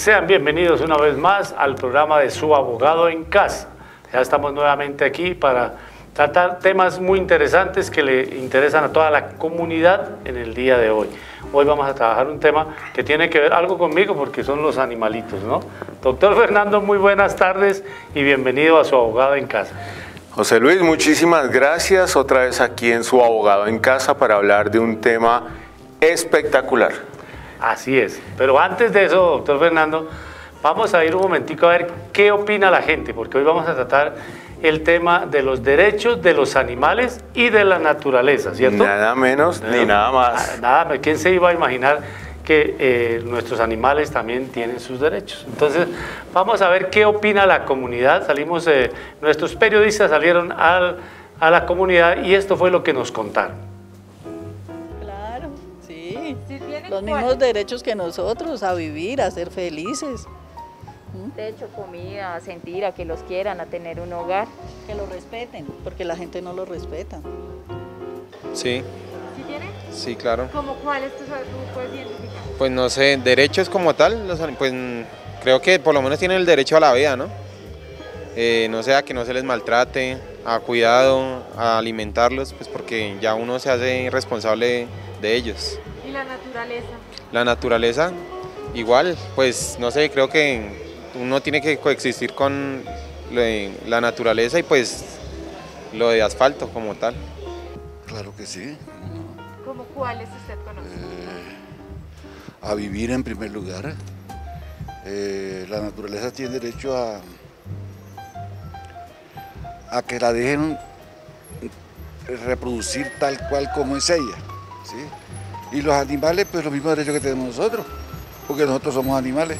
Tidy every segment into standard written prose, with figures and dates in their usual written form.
Sean bienvenidos una vez más al programa de Su Abogado en Casa. Ya estamos nuevamente aquí para tratar temas muy interesantes que le interesan a toda la comunidad en el día de hoy. Hoy vamos a trabajar un tema que tiene que ver algo conmigo porque son los animalitos, ¿no? Doctor Fernando, muy buenas tardes y bienvenido a Su Abogado en Casa. José Luis, muchísimas gracias otra vez aquí en Su Abogado en Casa para hablar de un tema espectacular. Así es, pero antes de eso, doctor Fernando, vamos a ir un momentico a ver qué opina la gente, porque hoy vamos a tratar el tema de los derechos de los animales y de la naturaleza, ¿cierto? Nada menos ni nada más. Nada, ¿quién se iba a imaginar que nuestros animales también tienen sus derechos? Entonces, vamos a ver qué opina la comunidad. Nuestros periodistas salieron a la comunidad y esto fue lo que nos contaron. Claro, sí. Los mismos derechos que nosotros, a vivir, a ser felices. Techo, comida, a sentir, a que los quieran, a tener un hogar. Que los respeten, porque la gente no los respeta. Sí. ¿Sí tiene? Sí, claro. ¿Cómo cuáles tú puedes identificar? Pues no sé, derechos como tal, pues creo que por lo menos tienen el derecho a la vida, ¿no? No sé, a que no se les maltrate, a cuidado, a alimentarlos, pues porque ya uno se hace responsable de ellos. ¿Y la naturaleza? La naturaleza, igual, pues no sé, creo que uno tiene que coexistir con la naturaleza y pues lo de asfalto como tal. Claro que sí. ¿Cómo cuáles usted conoce? A vivir en primer lugar. La naturaleza tiene derecho a que la dejen reproducir tal cual como es ella, ¿sí? Y los animales, pues los mismos derechos que tenemos nosotros, porque nosotros somos animales.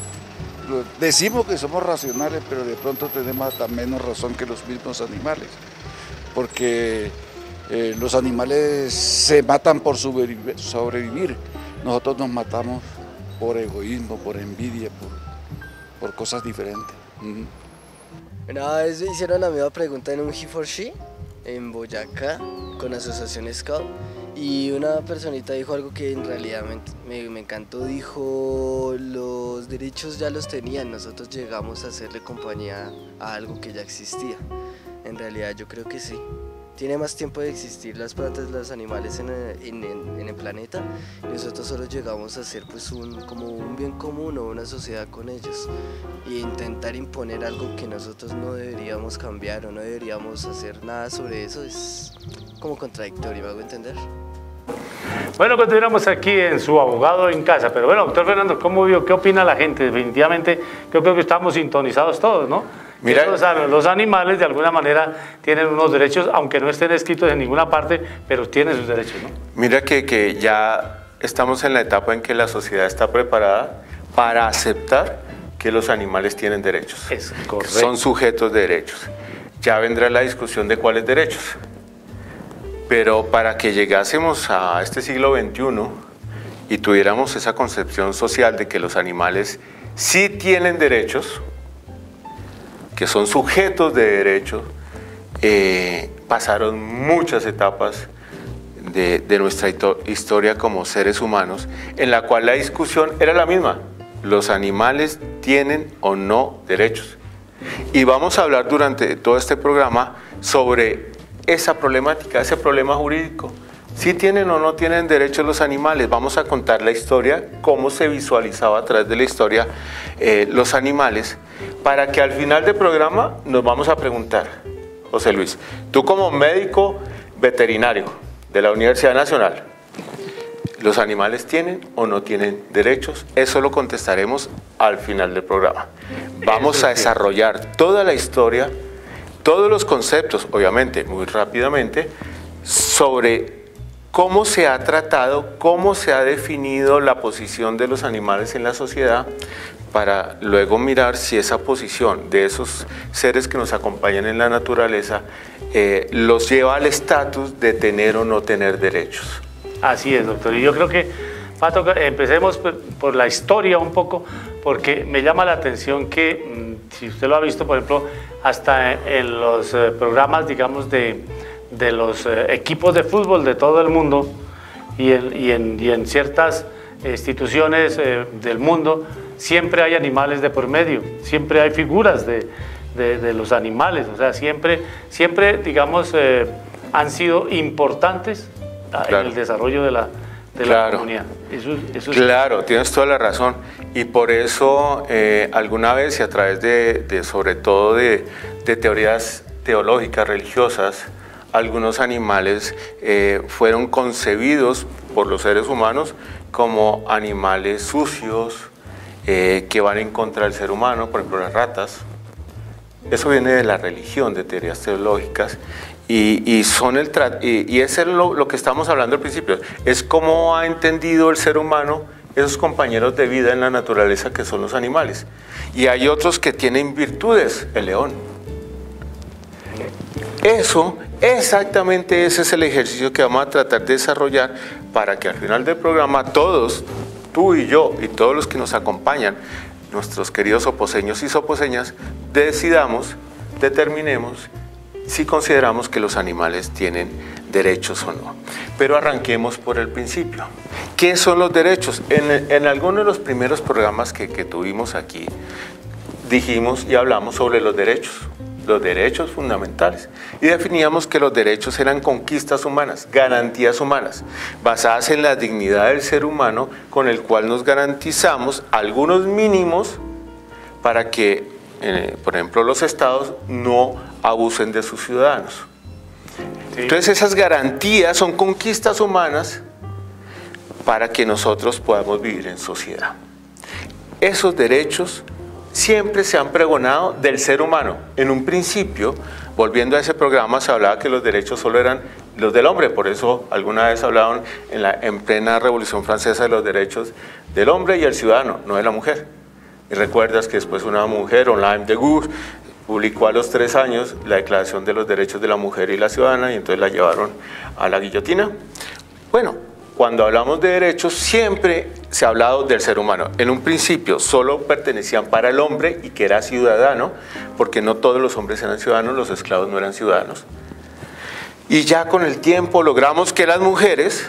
Decimos que somos racionales, pero de pronto tenemos hasta menos razón que los mismos animales, porque los animales se matan por sobrevivir, nosotros nos matamos por egoísmo, por envidia, por cosas diferentes. Una vez me hicieron la misma pregunta en un He4She en Boyacá con Asociación Scout y una personita dijo algo que en realidad me encantó, dijo los derechos ya los tenían, nosotros llegamos a hacerle compañía a algo que ya existía. En realidad yo creo que sí. Tiene más tiempo de existir las plantas, los animales en el planeta y nosotros solo llegamos a ser pues como un bien común o una sociedad con ellos y intentar imponer algo que nosotros no deberíamos cambiar o no deberíamos hacer nada sobre eso es como contradictorio, ¿me hago entender? Bueno, continuamos aquí en Su Abogado en Casa, pero bueno, doctor Fernando, ¿cómo vio? ¿Qué opina la gente? Definitivamente yo creo que estamos sintonizados todos, ¿no? Mira, los animales de alguna manera tienen unos derechos, aunque no estén escritos en ninguna parte, pero tienen sus derechos, ¿no? Mira que ya estamos en la etapa en que la sociedad está preparada para aceptar que los animales tienen derechos. Es correcto. Son sujetos de derechos. Ya vendrá la discusión de cuáles derechos. Pero para que llegásemos a este siglo XXI y tuviéramos esa concepción social de que los animales sí tienen derechos, que son sujetos de derechos, pasaron muchas etapas de nuestra historia como seres humanos, en la cual la discusión era la misma. Los animales tienen o no derechos. Y vamos a hablar durante todo este programa sobre esa problemática, ese problema jurídico. ¿Sí tienen o no tienen derechos los animales? Vamos a contar la historia, cómo se visualizaba a través de la historia los animales, para que al final del programa nos vamos a preguntar, José Luis, tú como médico veterinario de la Universidad Nacional, ¿los animales tienen o no tienen derechos? Eso lo contestaremos al final del programa. Vamos a desarrollar toda la historia, todos los conceptos, obviamente muy rápidamente, sobre cómo se ha tratado, cómo se ha definido la posición de los animales en la sociedad, para luego mirar si esa posición de esos seres que nos acompañan en la naturaleza los lleva al estatus de tener o no tener derechos. Así es, doctor. Y yo creo que empecemos por la historia un poco, porque me llama la atención que, si usted lo ha visto, por ejemplo, hasta en los programas, digamos, de los equipos de fútbol de todo el mundo y en ciertas instituciones del mundo, siempre hay animales de por medio, siempre hay figuras de los animales, o sea, siempre digamos, han sido importantes en el desarrollo de la comunidad. Eso claro, tienes toda la razón. Y por eso alguna vez, y a través sobre todo de teorías teológicas, religiosas, algunos animales fueron concebidos por los seres humanos como animales sucios, que van en contra del ser humano, por ejemplo las ratas. Eso viene de la religión, de teorías teológicas, y eso es lo que estamos hablando al principio, es cómo ha entendido el ser humano esos compañeros de vida en la naturaleza que son los animales. Y hay otros que tienen virtudes, el león. Eso, exactamente ese es el ejercicio que vamos a tratar de desarrollar para que al final del programa todos, tú y yo y todos los que nos acompañan, nuestros queridos soposeños y soposeñas, determinemos si consideramos que los animales tienen derechos o no. Pero arranquemos por el principio. ¿Qué son los derechos? En alguno de los primeros programas que tuvimos aquí, dijimos y hablamos sobre los derechos fundamentales. Y definíamos que los derechos eran conquistas humanas, garantías humanas, basadas en la dignidad del ser humano, con el cual nos garantizamos algunos mínimos para que, por ejemplo, los estados no abusen de sus ciudadanos. Sí. Entonces esas garantías son conquistas humanas para que nosotros podamos vivir en sociedad. Esos derechos siempre se han pregonado del ser humano. En un principio, volviendo a ese programa, se hablaba que los derechos solo eran los del hombre, por eso alguna vez hablaban en plena Revolución Francesa de los derechos del hombre y el ciudadano, no de la mujer. Y recuerdas que después una mujer, Olympe de Gouges, publicó a los 3 años la Declaración de los Derechos de la Mujer y la Ciudadana, y entonces la llevaron a la guillotina. Bueno, cuando hablamos de derechos siempre se ha hablado del ser humano. En un principio solo pertenecían para el hombre y que era ciudadano, porque no todos los hombres eran ciudadanos, los esclavos no eran ciudadanos. Y ya con el tiempo logramos que las mujeres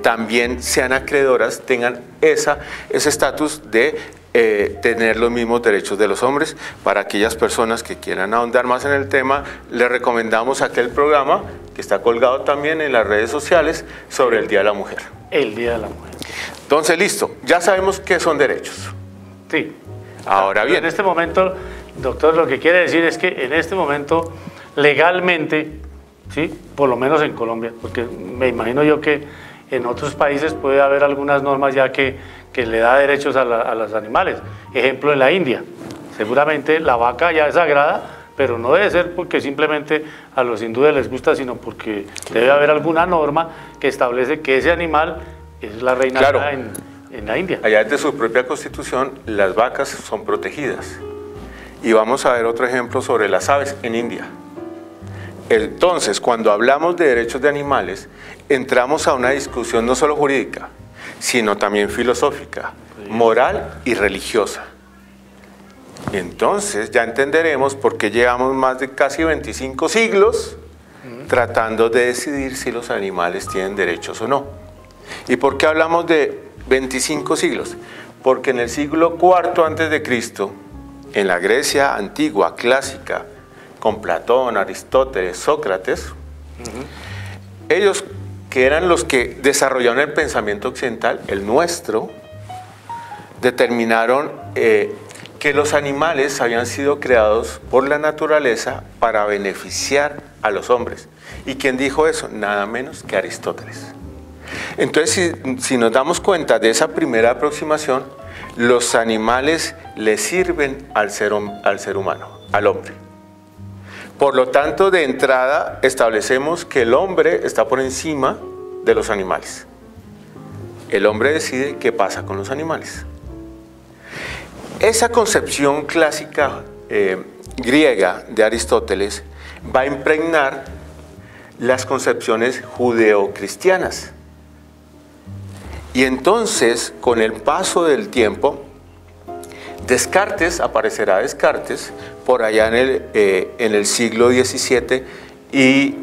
también sean acreedoras, tengan ese estatus de tener los mismos derechos de los hombres. Para aquellas personas que quieran ahondar más en el tema, les recomendamos aquel programa que está colgado también en las redes sociales sobre el Día de la Mujer. El Día de la Mujer. Entonces, listo, ya sabemos qué son derechos. Sí. Ahora bien. En este momento, doctor, lo que quiere decir es que en este momento, legalmente, ¿sí? Por lo menos en Colombia, porque me imagino yo que en otros países puede haber algunas normas ya que le da derechos a los animales. Ejemplo, en la India. Seguramente la vaca ya es sagrada, pero no debe ser porque simplemente a los hindúes les gusta, sino porque debe haber alguna norma que establece que ese animal es la reina. Claro. En la India. Allá desde su propia constitución, las vacas son protegidas. Y vamos a ver otro ejemplo sobre las aves en India. Entonces, cuando hablamos de derechos de animales, entramos a una discusión no solo jurídica, sino también filosófica, moral y religiosa. Entonces ya entenderemos por qué llevamos más de casi 25 siglos tratando de decidir si los animales tienen derechos o no. ¿Y por qué hablamos de 25 siglos? Porque en el siglo IV a.C., en la Grecia antigua, clásica, con Platón, Aristóteles, Sócrates, ellos, que eran los que desarrollaron el pensamiento occidental, el nuestro, determinaron que los animales habían sido creados por la naturaleza para beneficiar a los hombres. ¿Y quién dijo eso? Nada menos que Aristóteles. Entonces, si nos damos cuenta de esa primera aproximación, los animales le sirven al ser humano, al hombre. Por lo tanto, de entrada, establecemos que el hombre está por encima de los animales. El hombre decide qué pasa con los animales. Esa concepción clásica griega de Aristóteles va a impregnar las concepciones judeocristianas. Y entonces, con el paso del tiempo, aparecerá Descartes, por allá en el siglo XVII, y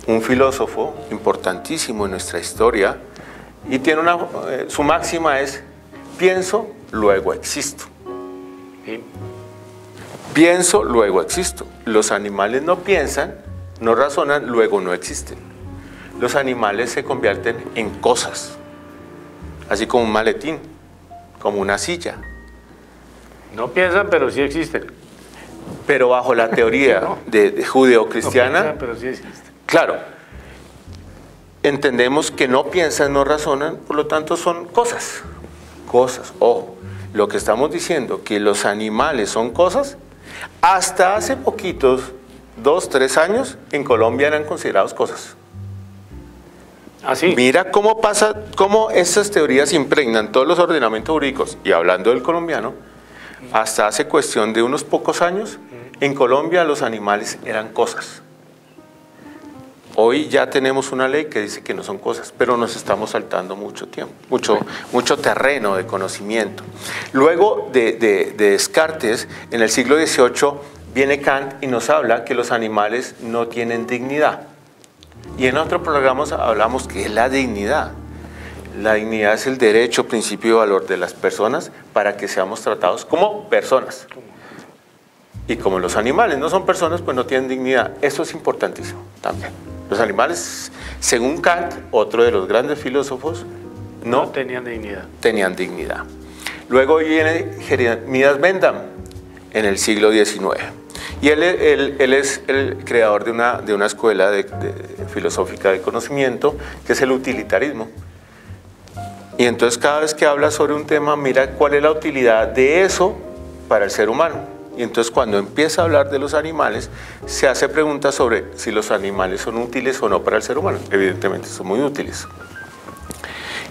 un filósofo importantísimo en nuestra historia, y tiene su máxima es: pienso luego existo. Sí. Pienso, luego existo. Los animales no piensan, no razonan, luego no existen. Los animales se convierten en cosas, así como un maletín, como una silla. No piensan, pero sí existen. Pero bajo la teoría No. de judeocristiana, No piensan, pero sí existen. claro, entendemos que no piensan, no razonan, por lo tanto son cosas. Cosas, ojo, lo que estamos diciendo, que los animales son cosas, hasta hace poquitos, 2, 3 años, en Colombia eran considerados cosas. Así. Mira cómo pasa, cómo esas teorías impregnan todos los ordenamientos jurídicos, y hablando del colombiano, hasta hace cuestión de unos pocos años, en Colombia los animales eran cosas. Hoy ya tenemos una ley que dice que no son cosas, pero nos estamos saltando mucho tiempo, mucho terreno de conocimiento. Luego de Descartes, en el siglo XVIII, viene Kant y nos habla que los animales no tienen dignidad. Y en otro programa hablamos que es la dignidad. La dignidad es el derecho, principio y valor de las personas para que seamos tratados como personas. Y como los animales no son personas, pues no tienen dignidad. Eso es importantísimo también. Los animales, según Kant, otro de los grandes filósofos, no tenían dignidad. tenían dignidad. Luego viene Jeremías Bentham en el siglo XIX. Y él es el creador de una escuela filosófica de conocimiento, que es el utilitarismo. Y entonces cada vez que habla sobre un tema, mira cuál es la utilidad de eso para el ser humano. Y entonces cuando empieza a hablar de los animales, se hace preguntas sobre si los animales son útiles o no para el ser humano. Evidentemente son muy útiles.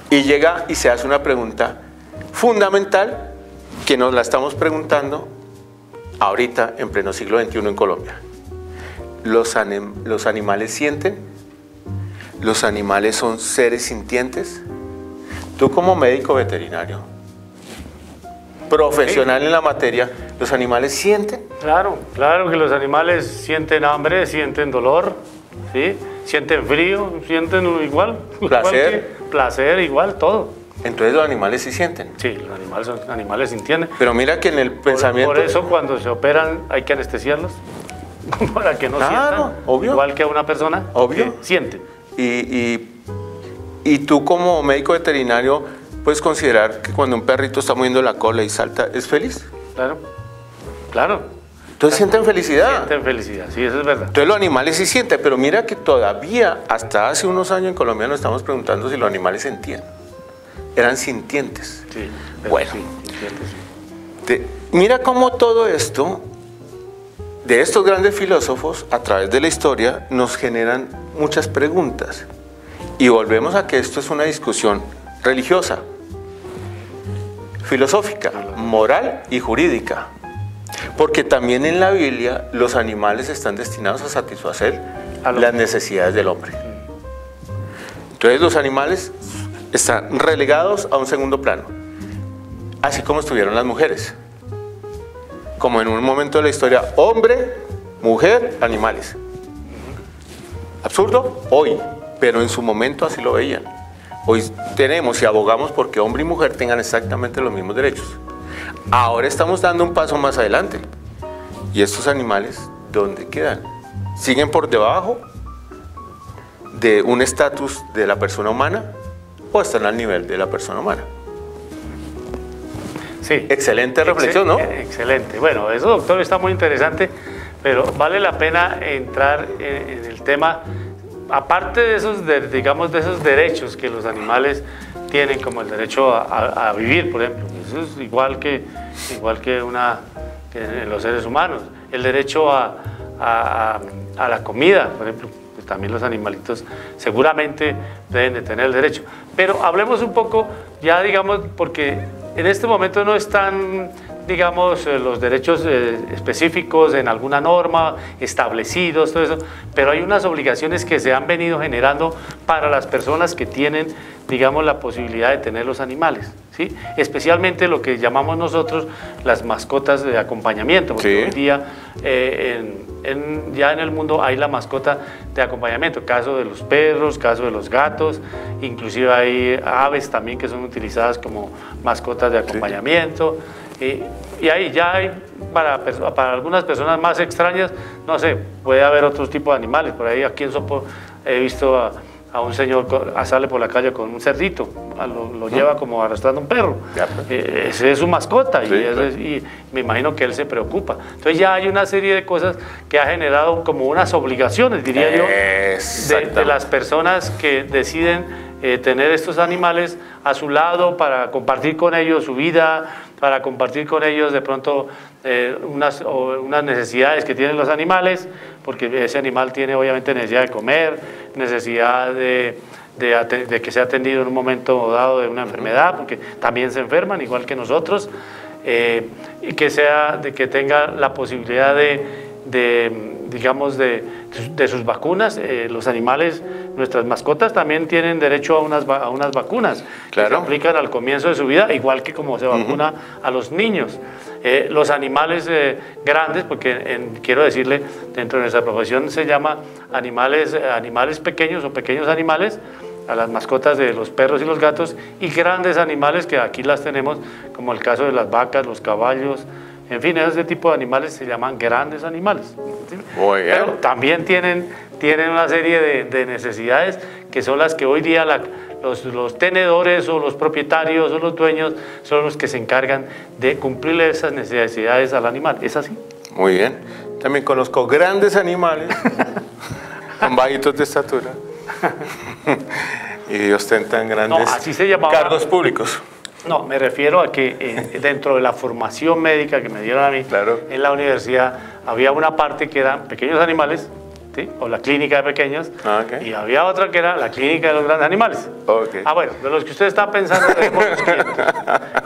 Y llega y se hace una pregunta fundamental que nos la estamos preguntando ahorita en pleno siglo XXI en Colombia. ¿Los animales sienten? ¿Los animales son seres sintientes? Tú como médico veterinario, profesional en la materia, ¿los animales sienten? Claro, claro que los animales sienten hambre, sienten dolor, ¿sí? Sienten frío, sienten igual. Placer. Placer, igual, todo. Entonces los animales sí sienten. Sí, los animales son animales sintientes. Pero mira que en el pensamiento... Por eso cuando se operan hay que anestesiarlos, para que no sientan. Obvio. Igual que a una persona Obvio. que siente. Y tú como médico veterinario puedes considerar que cuando un perrito está moviendo la cola y salta, ¿es feliz? Claro, claro. Entonces sienten felicidad. Sienten felicidad, sí, eso es verdad. Entonces los animales sí sienten, pero mira que todavía, hasta hace unos años en Colombia nos estamos preguntando si los animales sentían. Eran sintientes. Sí, bueno, sí, sintientes, sí. Mira cómo todo esto, de estos grandes filósofos, a través de la historia, nos generan muchas preguntas. Y volvemos a que esto es una discusión religiosa, filosófica, moral y jurídica. Porque también en la Biblia los animales están destinados a satisfacer las necesidades del hombre. Entonces los animales están relegados a un segundo plano, así como estuvieron las mujeres. Como en un momento de la historia, hombre, mujer, animales. Absurdo hoy, pero en su momento así lo veían. Hoy tenemos y abogamos porque hombre y mujer tengan exactamente los mismos derechos. Ahora estamos dando un paso más adelante. ¿Y estos animales dónde quedan? ¿Siguen por debajo de un estatus de la persona humana o están al nivel de la persona humana? Sí. Excelente reflexión, ¿no? Excelente. Bueno, eso, doctor, está muy interesante, pero vale la pena entrar en el tema, aparte de esos, digamos, de esos derechos que los animales tienen, como el derecho a vivir, por ejemplo. Eso es igual que los seres humanos. El derecho a la comida, por ejemplo, pues también los animalitos seguramente deben de tener el derecho. Pero hablemos un poco, ya digamos, porque en este momento no están, digamos, los derechos específicos en alguna norma, establecidos, todo eso, pero hay unas obligaciones que se han venido generando para las personas que tienen, digamos, la posibilidad de tener los animales, ¿sí? ¿sí? Especialmente lo que llamamos nosotros las mascotas de acompañamiento, porque Sí. hoy día ya en el mundo hay la mascota de acompañamiento, caso de los perros, caso de los gatos, inclusive hay aves también que son utilizadas como mascotas de acompañamiento. Y ahí ya hay, para algunas personas más extrañas, no sé, puede haber otros tipos de animales. Por ahí aquí en Sopo he visto a un señor sale por la calle con un cerdito, lo lleva como arrastrando un perro. Ese es su mascota, Sí, y me imagino que él se preocupa. Entonces ya hay una serie de cosas que ha generado como unas obligaciones, diría yo, de las personas que deciden tener estos animales a su lado para compartir con ellos su vida, para compartir con ellos de pronto unas necesidades que tienen los animales, porque ese animal tiene obviamente necesidad de comer, necesidad de que sea atendido en un momento dado de una enfermedad, porque también se enferman igual que nosotros, y que tenga la posibilidad digamos, de sus vacunas. Los animales, nuestras mascotas también tienen derecho a unas vacunas, claro, que se aplican al comienzo de su vida, igual que como se vacuna a los niños. Los animales grandes, porque quiero decirle, dentro de nuestra profesión se llama animales pequeños o pequeños animales, a las mascotas de los perros y los gatos, y grandes animales que aquí las tenemos, como el caso de las vacas, los caballos. En fin, ese tipo de animales se llaman grandes animales. ¿Sí? Muy bien. Pero también tienen una serie de necesidades que son las que hoy día los tenedores o los propietarios o los dueños son los que se encargan de cumplirle esas necesidades al animal. ¿Es así? Muy bien. También conozco grandes animales con bajitos de estatura y ostentan grandes así se llamaba, cargos públicos. No, me refiero a que dentro de la formación médica que me dieron a mí, claro, en la universidad había una parte que eran pequeños animales, ¿sí? O la clínica de pequeños, okay, y había otra que era la clínica de los grandes animales. Okay. Bueno, de los que usted está pensando, dejémoslos quietos.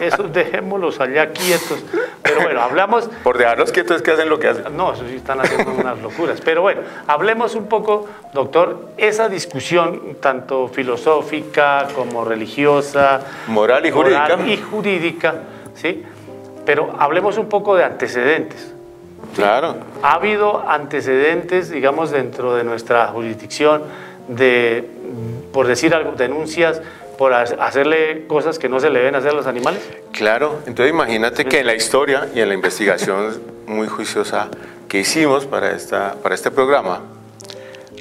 Esos dejémoslos allá quietos. Pero bueno, hablamos... Por dejarlos quietos es que hacen lo que hacen. No, eso sí están haciendo unas locuras. Pero bueno, hablemos un poco, doctor, esa discusión tanto filosófica como religiosa, moral y jurídica, ¿sí? Pero hablemos un poco de antecedentes. Claro. ¿Ha habido antecedentes, digamos, dentro de nuestra jurisdicción por decir algo, denuncias por hacerle cosas que no se le deben hacer a los animales? Claro, entonces imagínate que en la historia y en la investigación muy juiciosa que hicimos para este programa,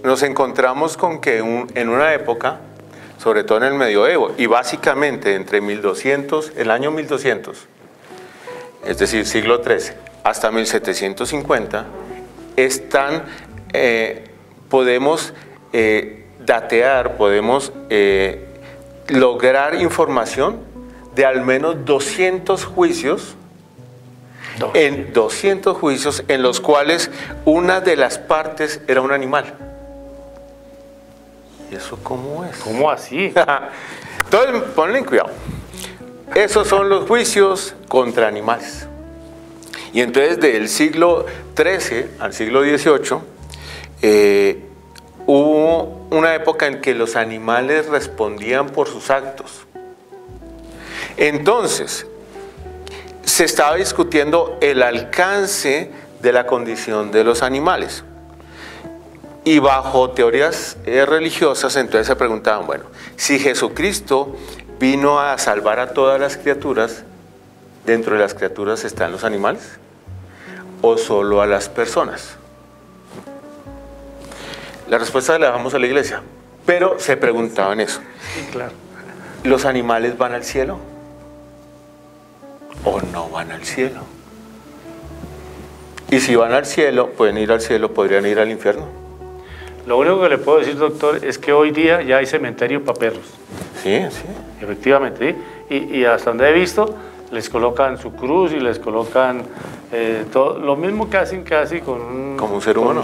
nos encontramos con que en una época, sobre todo en el medioevo, y básicamente entre el año 1200, es decir, siglo XIII, hasta 1750, podemos datear, podemos lograr información de al menos 200 juicios, en 200 juicios en los cuales una de las partes era un animal. ¿Y eso cómo es? ¿Cómo así? Entonces, ponle cuidado. Esos son los juicios contra animales. Y entonces del siglo XIII al siglo XVIII hubo una época en que los animales respondían por sus actos. Entonces, se estaba discutiendo el alcance de la condición de los animales. Y bajo teorías religiosas, entonces se preguntaban, bueno, si Jesucristo vino a salvar a todas las criaturas, ¿dentro de las criaturas están los animales? ¿O solo a las personas? La respuesta la dejamos a la iglesia, pero se preguntaban eso. Sí, claro. ¿Los animales van al cielo? ¿O no van al cielo? Y si van al cielo, pueden ir al cielo, podrían ir al infierno. Lo único que le puedo decir, doctor, es que hoy día ya hay cementerio para perros. Sí, sí. Efectivamente, ¿sí? Y hasta donde he visto, les colocan su cruz y les colocan todo, lo mismo que hacen casi con un ser humano.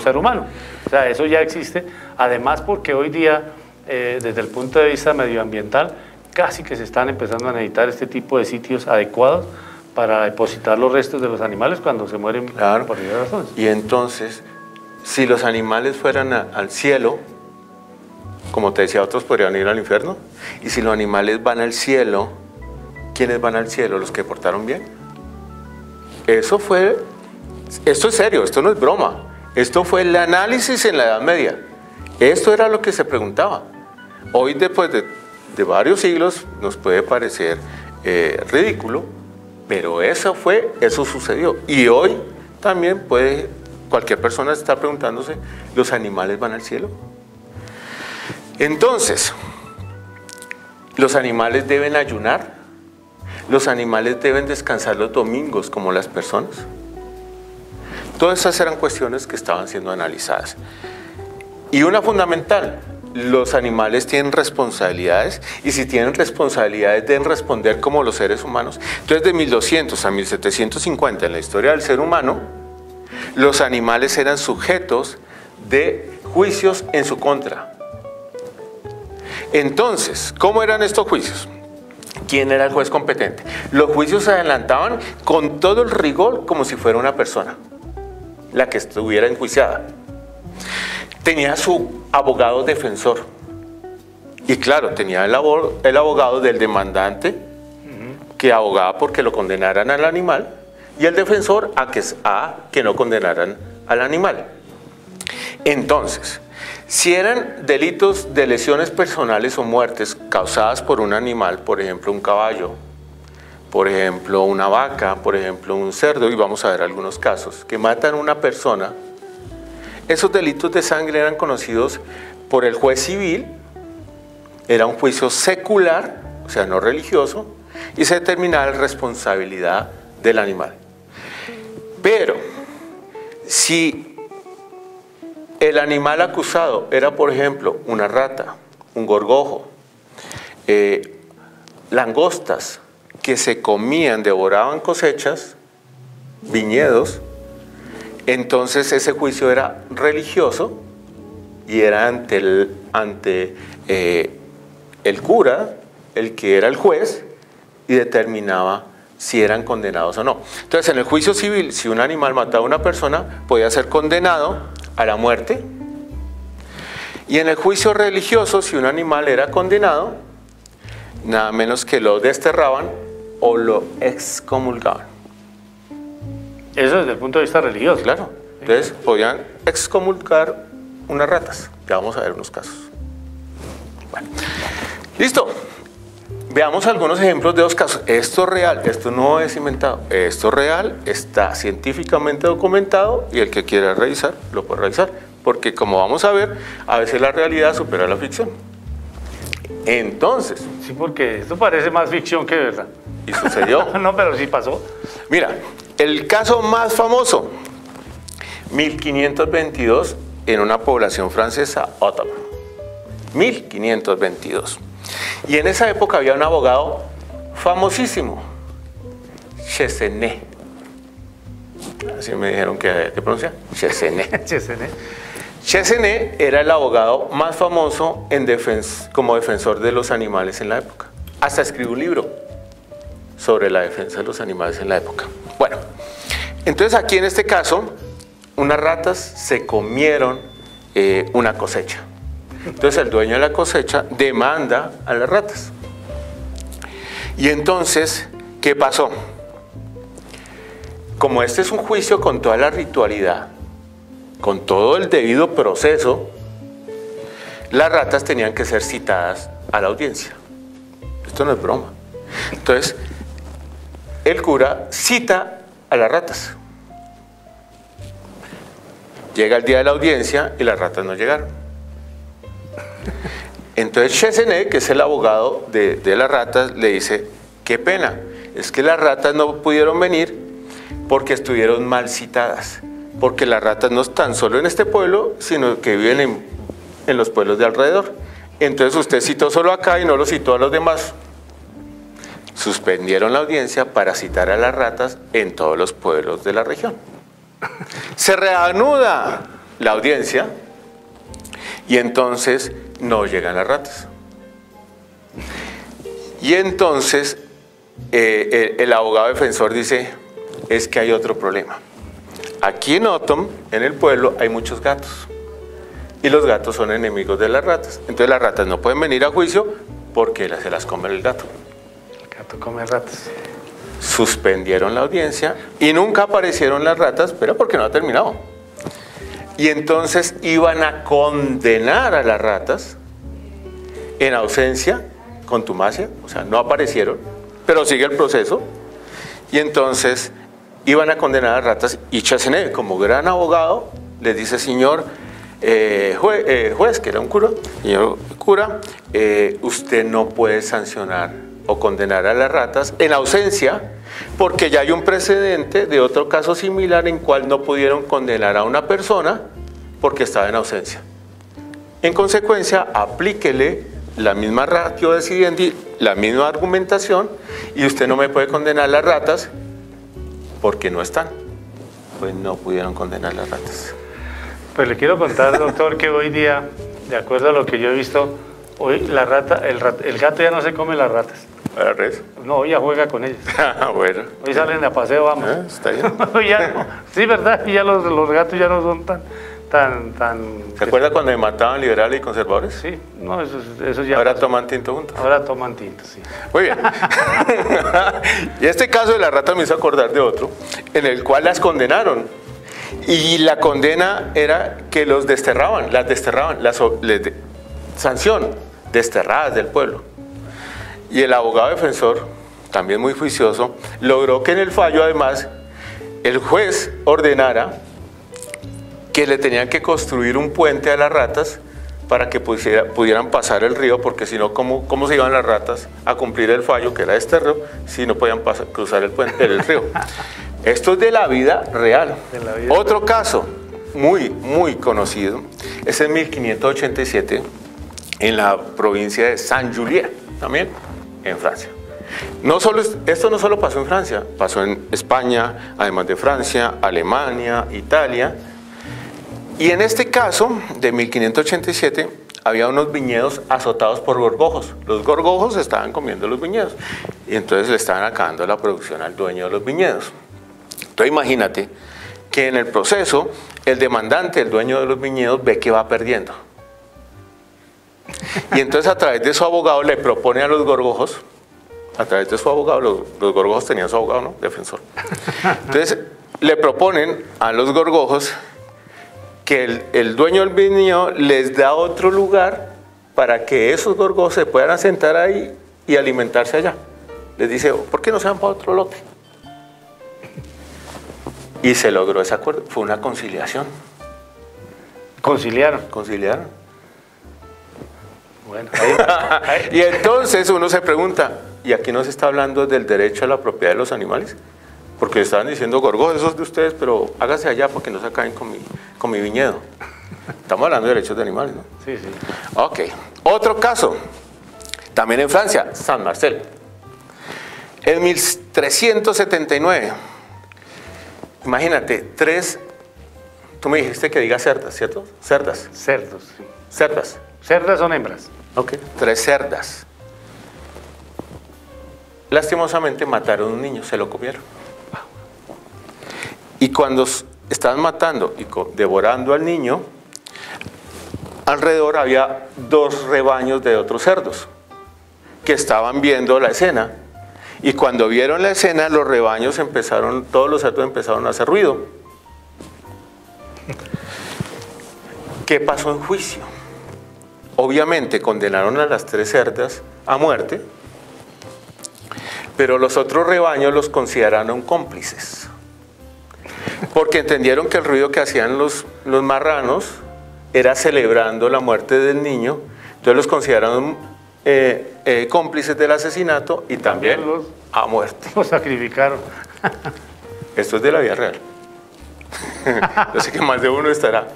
O sea, eso ya existe. Además, porque hoy día, desde el punto de vista medioambiental, casi que se están empezando a necesitar este tipo de sitios adecuados para depositar los restos de los animales cuando se mueren, claro, por diversas razones. Y entonces, si los animales fueran al cielo, como te decía, otros podrían ir al infierno. Y si los animales van al cielo, ¿quiénes van al cielo? ¿Los que portaron bien? Esto es serio, esto no es broma. Esto fue el análisis en la Edad Media. Esto era lo que se preguntaba. Hoy, después de varios siglos, nos puede parecer ridículo, pero eso sucedió. Y hoy también puede cualquier persona estar preguntándose, ¿los animales van al cielo? Entonces, ¿los animales deben ayunar? ¿Los animales deben descansar los domingos como las personas? Todas esas eran cuestiones que estaban siendo analizadas. Y una fundamental, los animales tienen responsabilidades, y si tienen responsabilidades deben responder como los seres humanos. Entonces, de 1200 a 1750, en la historia del ser humano, los animales eran sujetos de juicios en su contra. Entonces, ¿cómo eran estos juicios? ¿Quién era el juez competente? Los juicios se adelantaban con todo el rigor como si fuera una persona la que estuviera enjuiciada. Tenía su abogado defensor. Y claro, tenía el abogado del demandante, que abogaba porque lo condenaran al animal, y el defensor a que no condenaran al animal. Entonces, si eran delitos de lesiones personales o muertes causadas por un animal, por ejemplo un caballo, por ejemplo una vaca, por ejemplo un cerdo, y vamos a ver algunos casos, que matan a una persona, esos delitos de sangre eran conocidos por el juez civil, era un juicio secular, o sea no religioso, y se determinaba la responsabilidad del animal. Pero, si el animal acusado era, por ejemplo, una rata, un gorgojo, langostas que se comían, devoraban cosechas, viñedos, entonces ese juicio era religioso y era ante el cura, el que era el juez, y determinaba si eran condenados o no. Entonces, en el juicio civil, si un animal mataba a una persona, podía ser condenado a la muerte. Y en el juicio religioso, si un animal era condenado, nada menos que lo desterraban o lo excomulgaban. Eso desde el punto de vista religioso. Claro. Entonces, podían excomulgar unas ratas. Ya vamos a ver unos casos. Bueno, listo. Veamos algunos ejemplos de dos casos. Esto es real, esto no es inventado. Esto es real, está científicamente documentado y el que quiera revisar, lo puede revisar. Porque como vamos a ver, a veces la realidad supera la ficción. Entonces... Sí, porque esto parece más ficción que verdad. ¿Y sucedió? No, pero sí pasó. Mira, el caso más famoso, 1522, en una población francesa, Ottawa. 1522. Y en esa época había un abogado famosísimo, Chesenet. Así me dijeron que pronuncia, Chesenet. Chesenet era el abogado más famoso como defensor de los animales en la época. Hasta escribió un libro sobre la defensa de los animales en la época. Bueno, entonces aquí en este caso, unas ratas se comieron una cosecha. Entonces el dueño de la cosecha demanda a las ratas. Y entonces, ¿qué pasó? Como este es un juicio con toda la ritualidad, con todo el debido proceso, las ratas tenían que ser citadas a la audiencia. Esto no es broma. Entonces, el cura cita a las ratas. Llega el día de la audiencia y las ratas no llegaron. Entonces Chesenet, que es el abogado de las ratas, le dice, qué pena, es que las ratas no pudieron venir porque estuvieron mal citadas, porque las ratas no están solo en este pueblo, sino que viven en los pueblos de alrededor. Entonces usted citó solo acá y no lo citó a los demás. Suspendieron la audiencia para citar a las ratas en todos los pueblos de la región. Se reanuda la audiencia y entonces no llegan las ratas. Y entonces el abogado defensor dice, es que hay otro problema. Aquí en Otom, en el pueblo, hay muchos gatos. Y los gatos son enemigos de las ratas. Entonces las ratas no pueden venir a juicio porque se las come el gato. Tú comes ratas. Suspendieron la audiencia y nunca aparecieron las ratas, pero porque no ha terminado. Y entonces iban a condenar a las ratas en ausencia, contumacia, o sea, no aparecieron, pero sigue el proceso. Y entonces iban a condenar a las ratas y Chassenet, como gran abogado, les dice: señor juez, que era un cura, señor cura, usted no puede sancionar o condenar a las ratas en ausencia, porque ya hay un precedente de otro caso similar en cual no pudieron condenar a una persona porque estaba en ausencia. En consecuencia, aplíquele la misma ratio decidendi, la misma argumentación, y usted no me puede condenar a las ratas porque no están. Pues no pudieron condenar a las ratas. Pues le quiero contar, doctor, que hoy día, de acuerdo a lo que yo he visto, hoy la rata, el gato ya no se come las ratas. ¿La res? No, hoy ya juega con ellas. Bueno. Hoy salen a paseo, vamos. Está bien. Ya no. Sí, ¿verdad? Y ya los gatos ya no son tan... ¿Se acuerda cuando me mataban liberales y conservadores? Sí, no, eso ya... Ahora toman tinto juntos. Ahora toman tinto, sí. Muy bien. Y este caso de la rata me hizo acordar de otro, en el cual las condenaron. Y la condena era que los desterraban, sanción, desterradas del pueblo. Y el abogado defensor, también muy juicioso, logró que en el fallo, además, el juez ordenara que le tenían que construir un puente a las ratas para que pudieran pasar el río, porque si no, ¿cómo se iban las ratas a cumplir el fallo, que era desterro, si no podían cruzar el río? Esto es de la vida real. Otro caso muy, muy conocido es en 1587, en la provincia de Saint-Julien, también en Francia. Esto no solo pasó en Francia, pasó en España, además de Francia, Alemania, Italia. Y en este caso, de 1587, había unos viñedos azotados por gorgojos. Los gorgojos estaban comiendo los viñedos y entonces le estaban acabando la producción al dueño de los viñedos. Entonces imagínate que en el proceso, el demandante, el dueño de los viñedos, ve que va perdiendo. Y entonces a través de su abogado le propone a los gorgojos, a través de su abogado, los gorgojos tenían su abogado, ¿no? Defensor. Entonces le proponen a los gorgojos que el dueño del viñedo les da otro lugar para que esos gorgojos se puedan asentar ahí y alimentarse allá. Les dice: ¿por qué no se van para otro lote? Y se logró ese acuerdo, fue una conciliación. ¿Conciliaron? Conciliaron. Bueno, y entonces uno se pregunta, ¿y aquí no se está hablando del derecho a la propiedad de los animales? Porque estaban diciendo: gorgojos, esos de ustedes, pero hágase allá porque no se acaben con mi viñedo. Estamos hablando de derechos de animales, ¿no? Sí, sí. Ok. Otro caso, también en Francia, San Marcel. En 1379, imagínate, tú me dijiste que diga cerdas, ¿cierto? Cerdas. Cerdos, sí. Cerdas. ¿Cerdas son hembras? Ok. 3 cerdas. Lastimosamente mataron a un niño, se lo comieron. Y cuando estaban matando y devorando al niño, alrededor había 2 rebaños de otros cerdos que estaban viendo la escena. Y cuando vieron la escena, los rebaños todos los cerdos empezaron a hacer ruido. ¿Qué pasó en juicio? Obviamente condenaron a las 3 cerdas a muerte, pero los otros rebaños los consideraron cómplices, porque entendieron que el ruido que hacían los marranos era celebrando la muerte del niño, entonces los consideraron cómplices del asesinato y también a muerte. Los sacrificaron. Esto es de la vida real. Yo sé que más de uno estará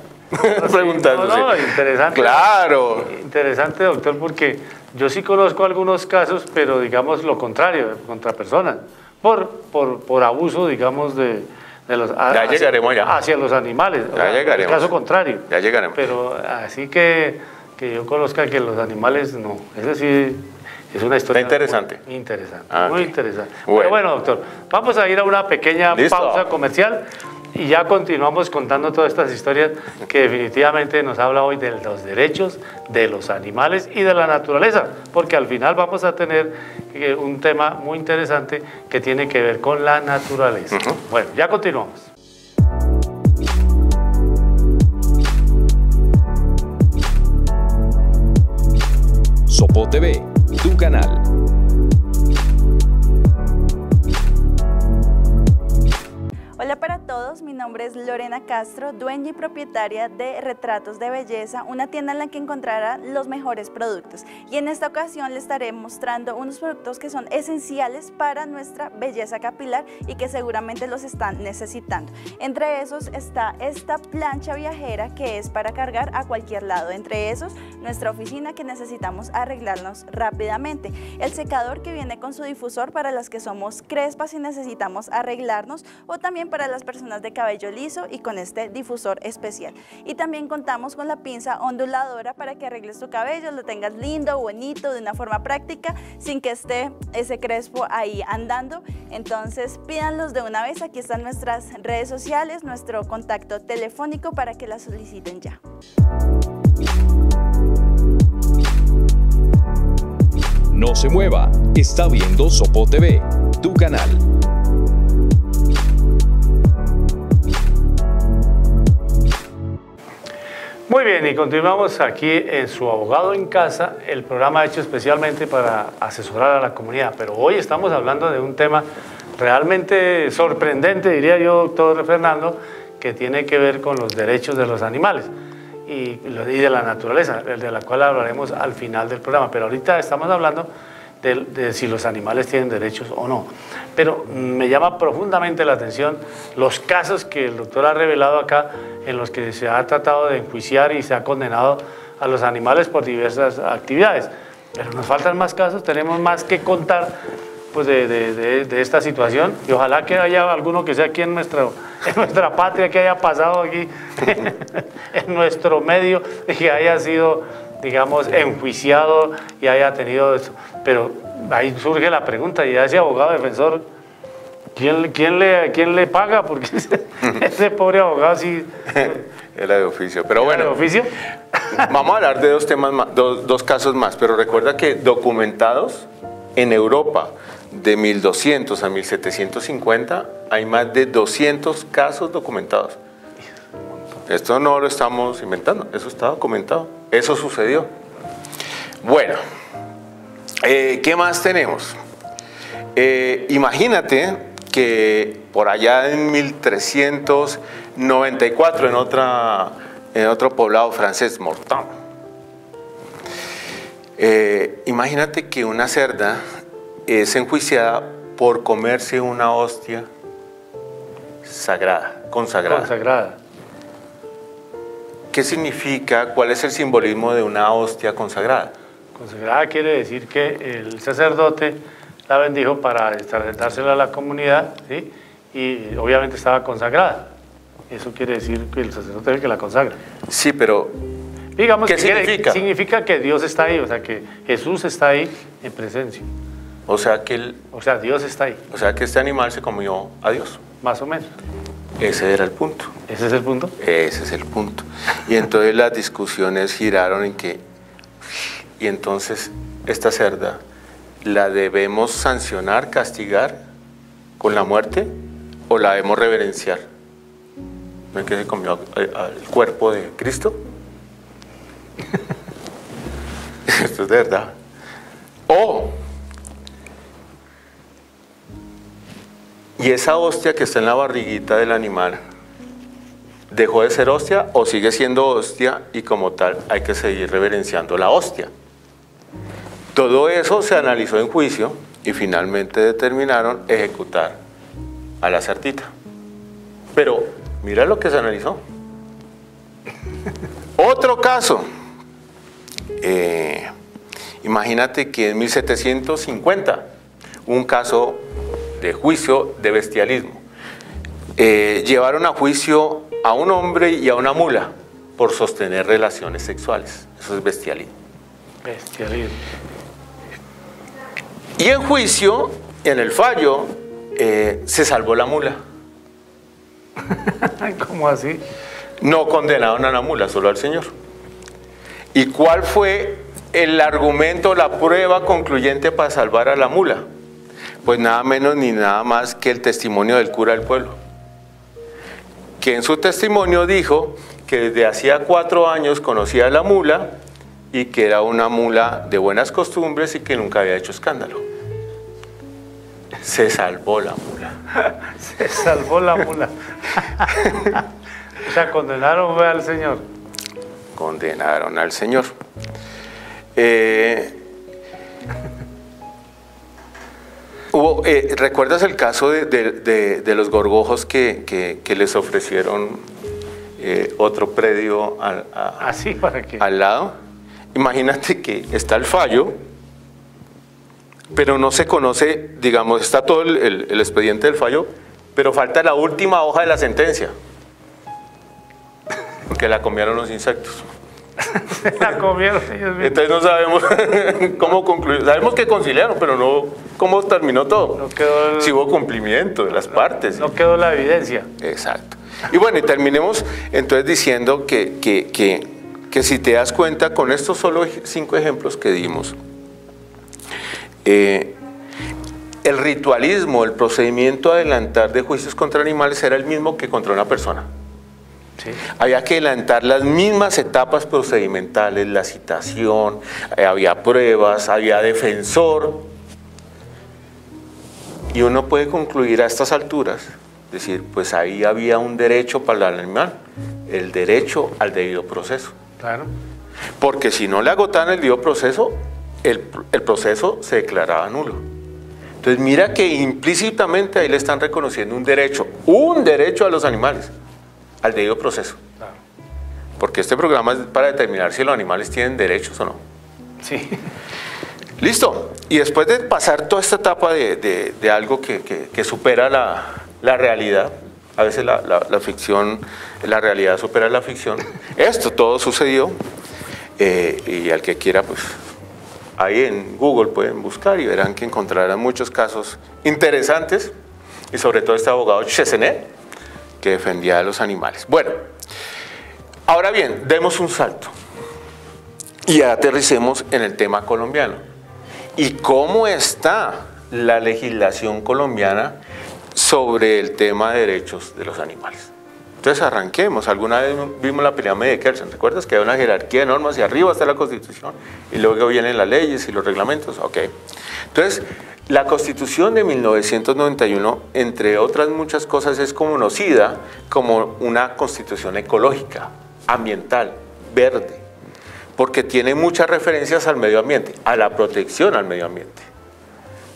preguntándose. No, interesante. Claro. Interesante, doctor, porque yo sí conozco algunos casos, pero digamos lo contrario, contra personas, por abuso, digamos, ya llegaremos allá. Hacia los animales. Ya llegaremos. El caso contrario. Ya llegaremos. Pero así que yo conozca que los animales no. Eso sí es una historia. Está interesante. Muy interesante. Ah, muy okay. interesante. Bueno. Pero bueno, doctor, vamos a ir a una pequeña ¿Listo? Pausa comercial Y ya continuamos contando todas estas historias que definitivamente nos habla hoy de los derechos de los animales y de la naturaleza, porque al final vamos a tener un tema muy interesante que tiene que ver con la naturaleza. Bueno, ya continuamos. Sopo TV, tu canal. Hola para todos, mi nombre es Lorena Castro, dueña y propietaria de Retratos de Belleza, una tienda en la que encontrará los mejores productos. Y en esta ocasión les estaré mostrando unos productos que son esenciales para nuestra belleza capilar y que seguramente los están necesitando. Entre esos está esta plancha viajera que es para cargar a cualquier lado. Entre esos, nuestra oficina que necesitamos arreglarnos rápidamente. El secador que viene con su difusor para las que somos crespas y necesitamos arreglarnos, o también para las personas de cabello liso y con este difusor especial. Y también contamos con la pinza onduladora para que arregles tu cabello, lo tengas lindo, bonito, de una forma práctica, sin que esté ese crespo ahí andando. Entonces pídanlos de una vez, aquí están nuestras redes sociales, nuestro contacto telefónico para que la soliciten ya. No se mueva, está viendo Sopo TV, tu canal. Muy bien, y continuamos aquí en Su Abogado en Casa, el programa hecho especialmente para asesorar a la comunidad. Pero hoy estamos hablando de un tema realmente sorprendente, diría yo, doctor Fernando, que tiene que ver con los derechos de los animales y de la naturaleza, de la cual hablaremos al final del programa. Pero ahorita estamos hablando de si los animales tienen derechos o no. Pero me llama profundamente la atención los casos que el doctor ha revelado acá, en los que se ha tratado de enjuiciar y se ha condenado a los animales por diversas actividades. Pero nos faltan más casos, tenemos más que contar pues, de esta situación, y ojalá que haya alguno que sea aquí en nuestra patria, que haya pasado aquí en nuestro medio, y que haya sido, digamos, enjuiciado y haya tenido eso. Pero ahí surge la pregunta, y a ese abogado defensor, ¿quién le paga? Porque ese pobre abogado sí... Era de oficio. Pero bueno, ¿de oficio? Vamos a hablar de dos temas más, dos casos más, pero recuerda que documentados en Europa de 1200 a 1750 hay más de 200 casos documentados. Esto no lo estamos inventando, eso está documentado, eso sucedió. Bueno, ¿qué más tenemos? Imagínate que por allá en 1394 en otro poblado francés, Mortain, imagínate que una cerda es enjuiciada por comerse una hostia sagrada, consagrada. ¿Qué significa? ¿Cuál es el simbolismo de una hostia consagrada? Consagrada quiere decir que el sacerdote la bendijo para dársela a la comunidad, ¿sí? Y obviamente estaba consagrada. Eso quiere decir que el sacerdote es el que la consagra. Sí, pero digamos, ¿qué significa? Significa que Dios está ahí, o sea, que Jesús está ahí en presencia. O sea, Dios está ahí. O sea, que este animal se comió a Dios. Más o menos. Ese era el punto. ¿Ese es el punto? Ese es el punto. Y entonces las discusiones giraron en que, y entonces esta cerda, ¿la debemos sancionar, castigar con la muerte o la debemos reverenciar? ¿Ven que se comió al cuerpo de Cristo? Esto es de verdad. Y esa hostia que está en la barriguita del animal, ¿dejó de ser hostia o sigue siendo hostia y como tal hay que seguir reverenciando la hostia? Todo eso se analizó en juicio y finalmente determinaron ejecutar a la cerdita. Pero mira lo que se analizó. Otro caso. Imagínate que en 1750, un caso de juicio de bestialismo. Llevaron a juicio a un hombre y a una mula por sostener relaciones sexuales. Eso es bestialismo. Bestialismo. Y en juicio, en el fallo, se salvó la mula. ¿Cómo así? No condenaron a la mula, solo al Señor. ¿Y cuál fue el argumento, la prueba concluyente para salvar a la mula? Pues nada menos ni nada más que el testimonio del cura del pueblo, que en su testimonio dijo que desde hacía 4 años conocía a la mula y que era una mula de buenas costumbres y que nunca había hecho escándalo. Se salvó la mula. Se salvó la mula. O sea, condenaron al Señor. Condenaron al Señor. ¿Recuerdas el caso de los gorgojos que les ofrecieron otro predio ¿Así para qué? al lado? Imagínate que está el fallo, pero no se conoce, digamos, está todo el expediente del fallo, pero falta la última hoja de la sentencia, porque la comieron los insectos. La comieron ellos mismos. Entonces no sabemos cómo concluir. Sabemos que conciliaron, pero no cómo terminó todo. No quedó si hubo cumplimiento de las partes. No quedó la evidencia. Exacto. Y bueno, y terminemos entonces diciendo que si te das cuenta, con estos solo 5 ejemplos que dimos, el ritualismo, el procedimiento adelantar de juicios contra animales era el mismo que contra una persona. Sí. Había que adelantar las mismas etapas procedimentales, la citación, había pruebas, había defensor. Y uno puede concluir a estas alturas, decir, pues ahí había un derecho para el animal, el derecho al debido proceso. Claro. Porque si no le agotaban el debido proceso, el proceso se declaraba nulo. Entonces mira que implícitamente ahí le están reconociendo un derecho a los animales, al debido proceso. Claro. Porque este programa es para determinar si los animales tienen derechos o no. Sí. Listo. Y después de pasar toda esta etapa de algo que supera la realidad, a veces la ficción, la realidad supera la ficción, esto todo sucedió, y al que quiera, pues ahí en Google pueden buscar y verán que encontrarán muchos casos interesantes, y sobre todo este abogado Chesenet, que defendía a los animales. Bueno, ahora bien, demos un salto y aterricemos en el tema colombiano. ¿Y cómo está la legislación colombiana sobre el tema de derechos de los animales? Entonces arranquemos. Alguna vez vimos la pelea de Kelsen, ¿recuerdas? Que hay una jerarquía de normas y arriba está la Constitución y luego vienen las leyes y los reglamentos. Ok. Entonces, la Constitución de 1991, entre otras muchas cosas, es conocida como una Constitución ecológica, ambiental, verde, porque tiene muchas referencias al medio ambiente, a la protección al medio ambiente.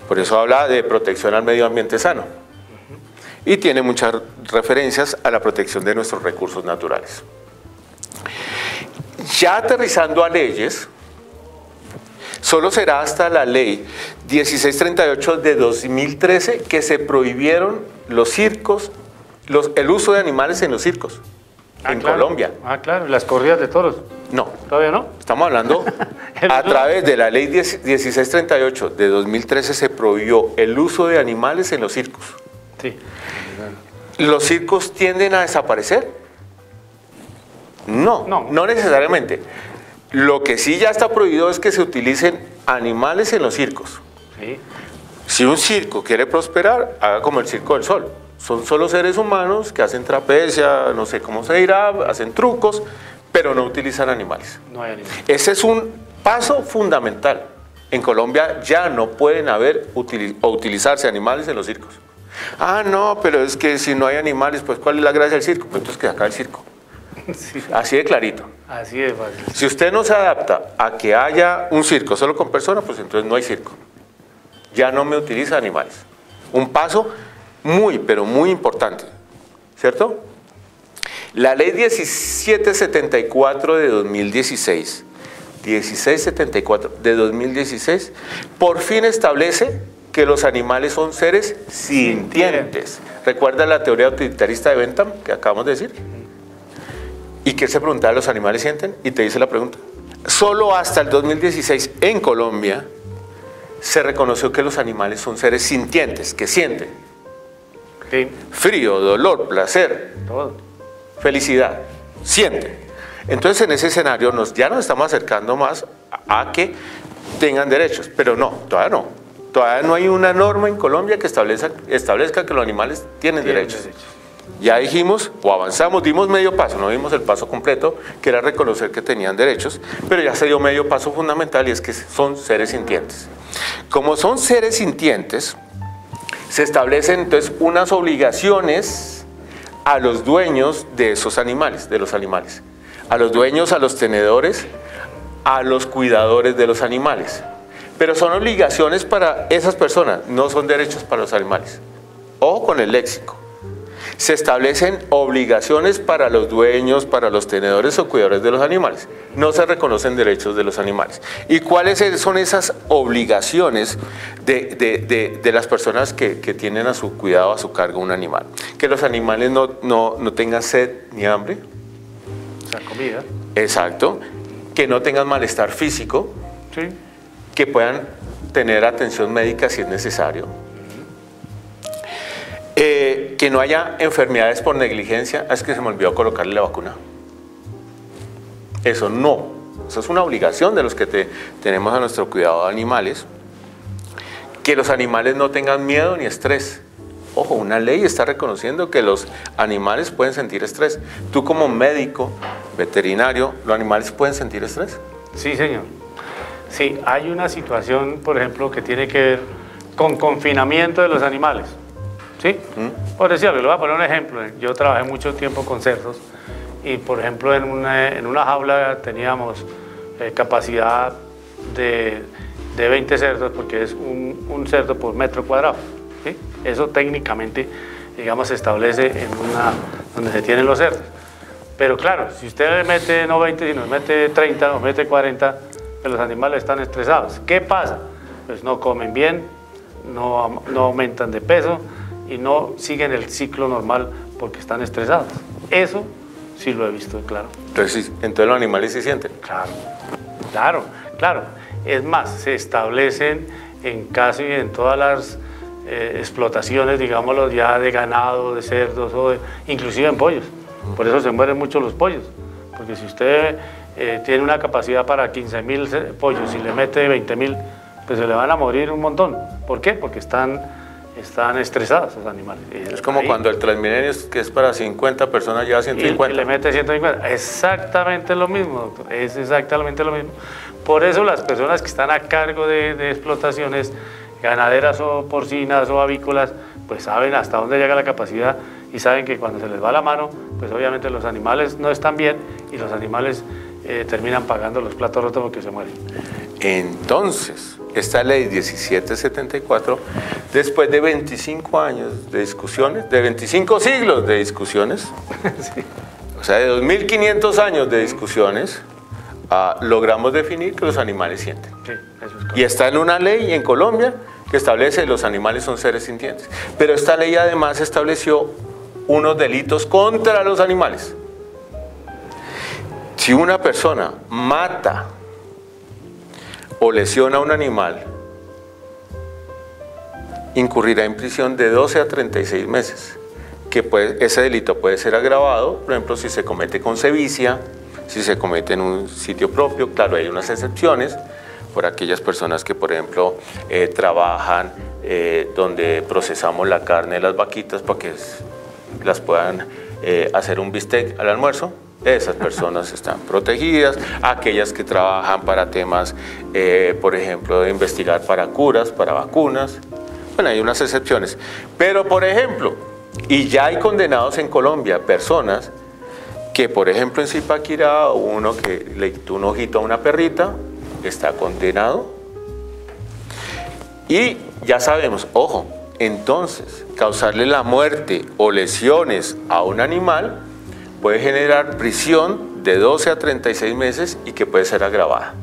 Por eso habla de protección al medio ambiente sano. Y tiene muchas referencias a la protección de nuestros recursos naturales. Ya aterrizando a leyes, solo será hasta la ley 1638 de 2013 que se prohibieron los circos, el uso de animales en los circos, en claro. Colombia. Ah, claro, las corridas de toros. No. ¿Todavía no? Estamos hablando, a través de la ley 1638 de 2013 se prohibió el uso de animales en los circos. Sí. ¿Los circos tienden a desaparecer? No necesariamente. Lo que sí ya está prohibido es que se utilicen animales en los circos. Sí. Si un circo quiere prosperar, haga como el Circo del Sol. Son solo seres humanos que hacen trapecia, no sé cómo se dirá, hacen trucos, pero no utilizan animales. No hay animales. Ese es un paso fundamental. En Colombia ya no pueden utilizarse animales en los circos. Ah, no, pero es que si no hay animales, pues ¿cuál es la gracia del circo? Pues entonces que acá el circo. Sí. Así de clarito. Así de fácil. Si usted no se adapta a que haya un circo solo con personas, pues entonces no hay circo. Ya no me utiliza animales. Un paso muy, pero muy importante, ¿cierto? La ley 1774 de 2016, 1674 de 2016, por fin establece que los animales son seres sintientes. ¿Recuerda la teoría utilitarista de Bentham que acabamos de decir? ¿Y qué se preguntaba? ¿Los animales sienten? Y te dice la pregunta. Solo hasta el 2016 en Colombia se reconoció que los animales son seres sintientes, que sienten. Sí. Frío, dolor, placer, Todo. felicidad, siente. Entonces en ese escenario ya nos estamos acercando más a que tengan derechos, pero no, todavía no. Todavía no hay una norma en Colombia que establezca que los animales tienen derechos. Ya dijimos, o avanzamos, dimos medio paso, no dimos el paso completo, que era reconocer que tenían derechos, pero ya se dio medio paso fundamental y es que son seres sintientes. Como son seres sintientes, se establecen entonces unas obligaciones a los dueños de esos animales, a los dueños, a los tenedores, a los cuidadores de los animales. Pero son obligaciones para esas personas, no son derechos para los animales. Ojo con el léxico. Se establecen obligaciones para los dueños, para los tenedores o cuidadores de los animales. No se reconocen derechos de los animales. ¿Y cuáles son esas obligaciones de las personas que tienen a su cuidado, a su cargo un animal? Que los animales no tengan sed ni hambre. O sea, comida. Exacto. Que no tengan malestar físico. Sí. Que puedan tener atención médica si es necesario. Que no haya enfermedades por negligencia. Es que se me olvidó colocarle la vacuna. Eso no. Eso es una obligación de los que tenemos a nuestro cuidado de animales. Que los animales no tengan miedo ni estrés. Ojo, una ley está reconociendo que los animales pueden sentir estrés. Tú como médico, veterinario, ¿los animales pueden sentir estrés? Sí, señor. Sí, hay una situación, por ejemplo, que tiene que ver con confinamiento de los animales. ¿Sí? Por decirlo, le voy a poner un ejemplo. Yo trabajé mucho tiempo con cerdos y, por ejemplo, en una jaula teníamos capacidad de 20 cerdos, porque es un cerdo por metro cuadrado. ¿Sí? Eso técnicamente, digamos, se establece en donde se tienen los cerdos. Pero claro, si usted le mete no 20, sino le mete 30 o mete 40, pues los animales están estresados. ¿Qué pasa? Pues no comen bien, no aumentan de peso y no siguen el ciclo normal porque están estresados. Eso sí lo he visto, claro. Entonces los animales se sienten. Claro. Es más, se establecen en casi en todas las explotaciones, digámoslo, ya de ganado, de cerdos, inclusive en pollos. Por eso se mueren mucho los pollos, porque si usted tiene una capacidad para 15.000 pollos y le mete 20.000, pues se le van a morir un montón. ¿Por qué? Porque están estresados los animales. Es como cuando el Transmilenio, que es para 50 personas, lleva 150. Y le mete 150. Exactamente lo mismo, doctor. Es exactamente lo mismo. Por eso las personas que están a cargo de explotaciones ganaderas o porcinas o avícolas, pues saben hasta dónde llega la capacidad y saben que cuando se les va la mano, pues obviamente los animales no están bien y los animales terminan pagando los platos rotos porque se mueren. Entonces, esta ley 1774, después de 25 años de discusiones, de 25 siglos de discusiones, sí. O sea, de 2500 años de discusiones, logramos definir que los animales sienten. Sí, eso es correcto. Y está en una ley en Colombia que establece que los animales son seres sintientes. Pero esta ley además estableció unos delitos contra los animales. Si una persona mata o lesiona a un animal, incurrirá en prisión de 12 a 36 meses. Que ese delito puede ser agravado, por ejemplo, si se comete con sevicia, si se comete en un sitio propio. Claro, hay unas excepciones por aquellas personas que, por ejemplo, trabajan donde procesamos la carne de las vaquitas para que las puedan hacer un bistec al almuerzo. Esas personas están protegidas. Aquellas que trabajan para temas, por ejemplo, de investigar para curas, para vacunas. Bueno, hay unas excepciones. Pero, por ejemplo, y ya hay condenados en Colombia personas que, por ejemplo, en Zipaquirá, uno que le quitó un ojito a una perrita, está condenado. Y ya sabemos, ojo, entonces, causarle la muerte o lesiones a un animal puede generar prisión de 12 a 36 meses y que puede ser agravada.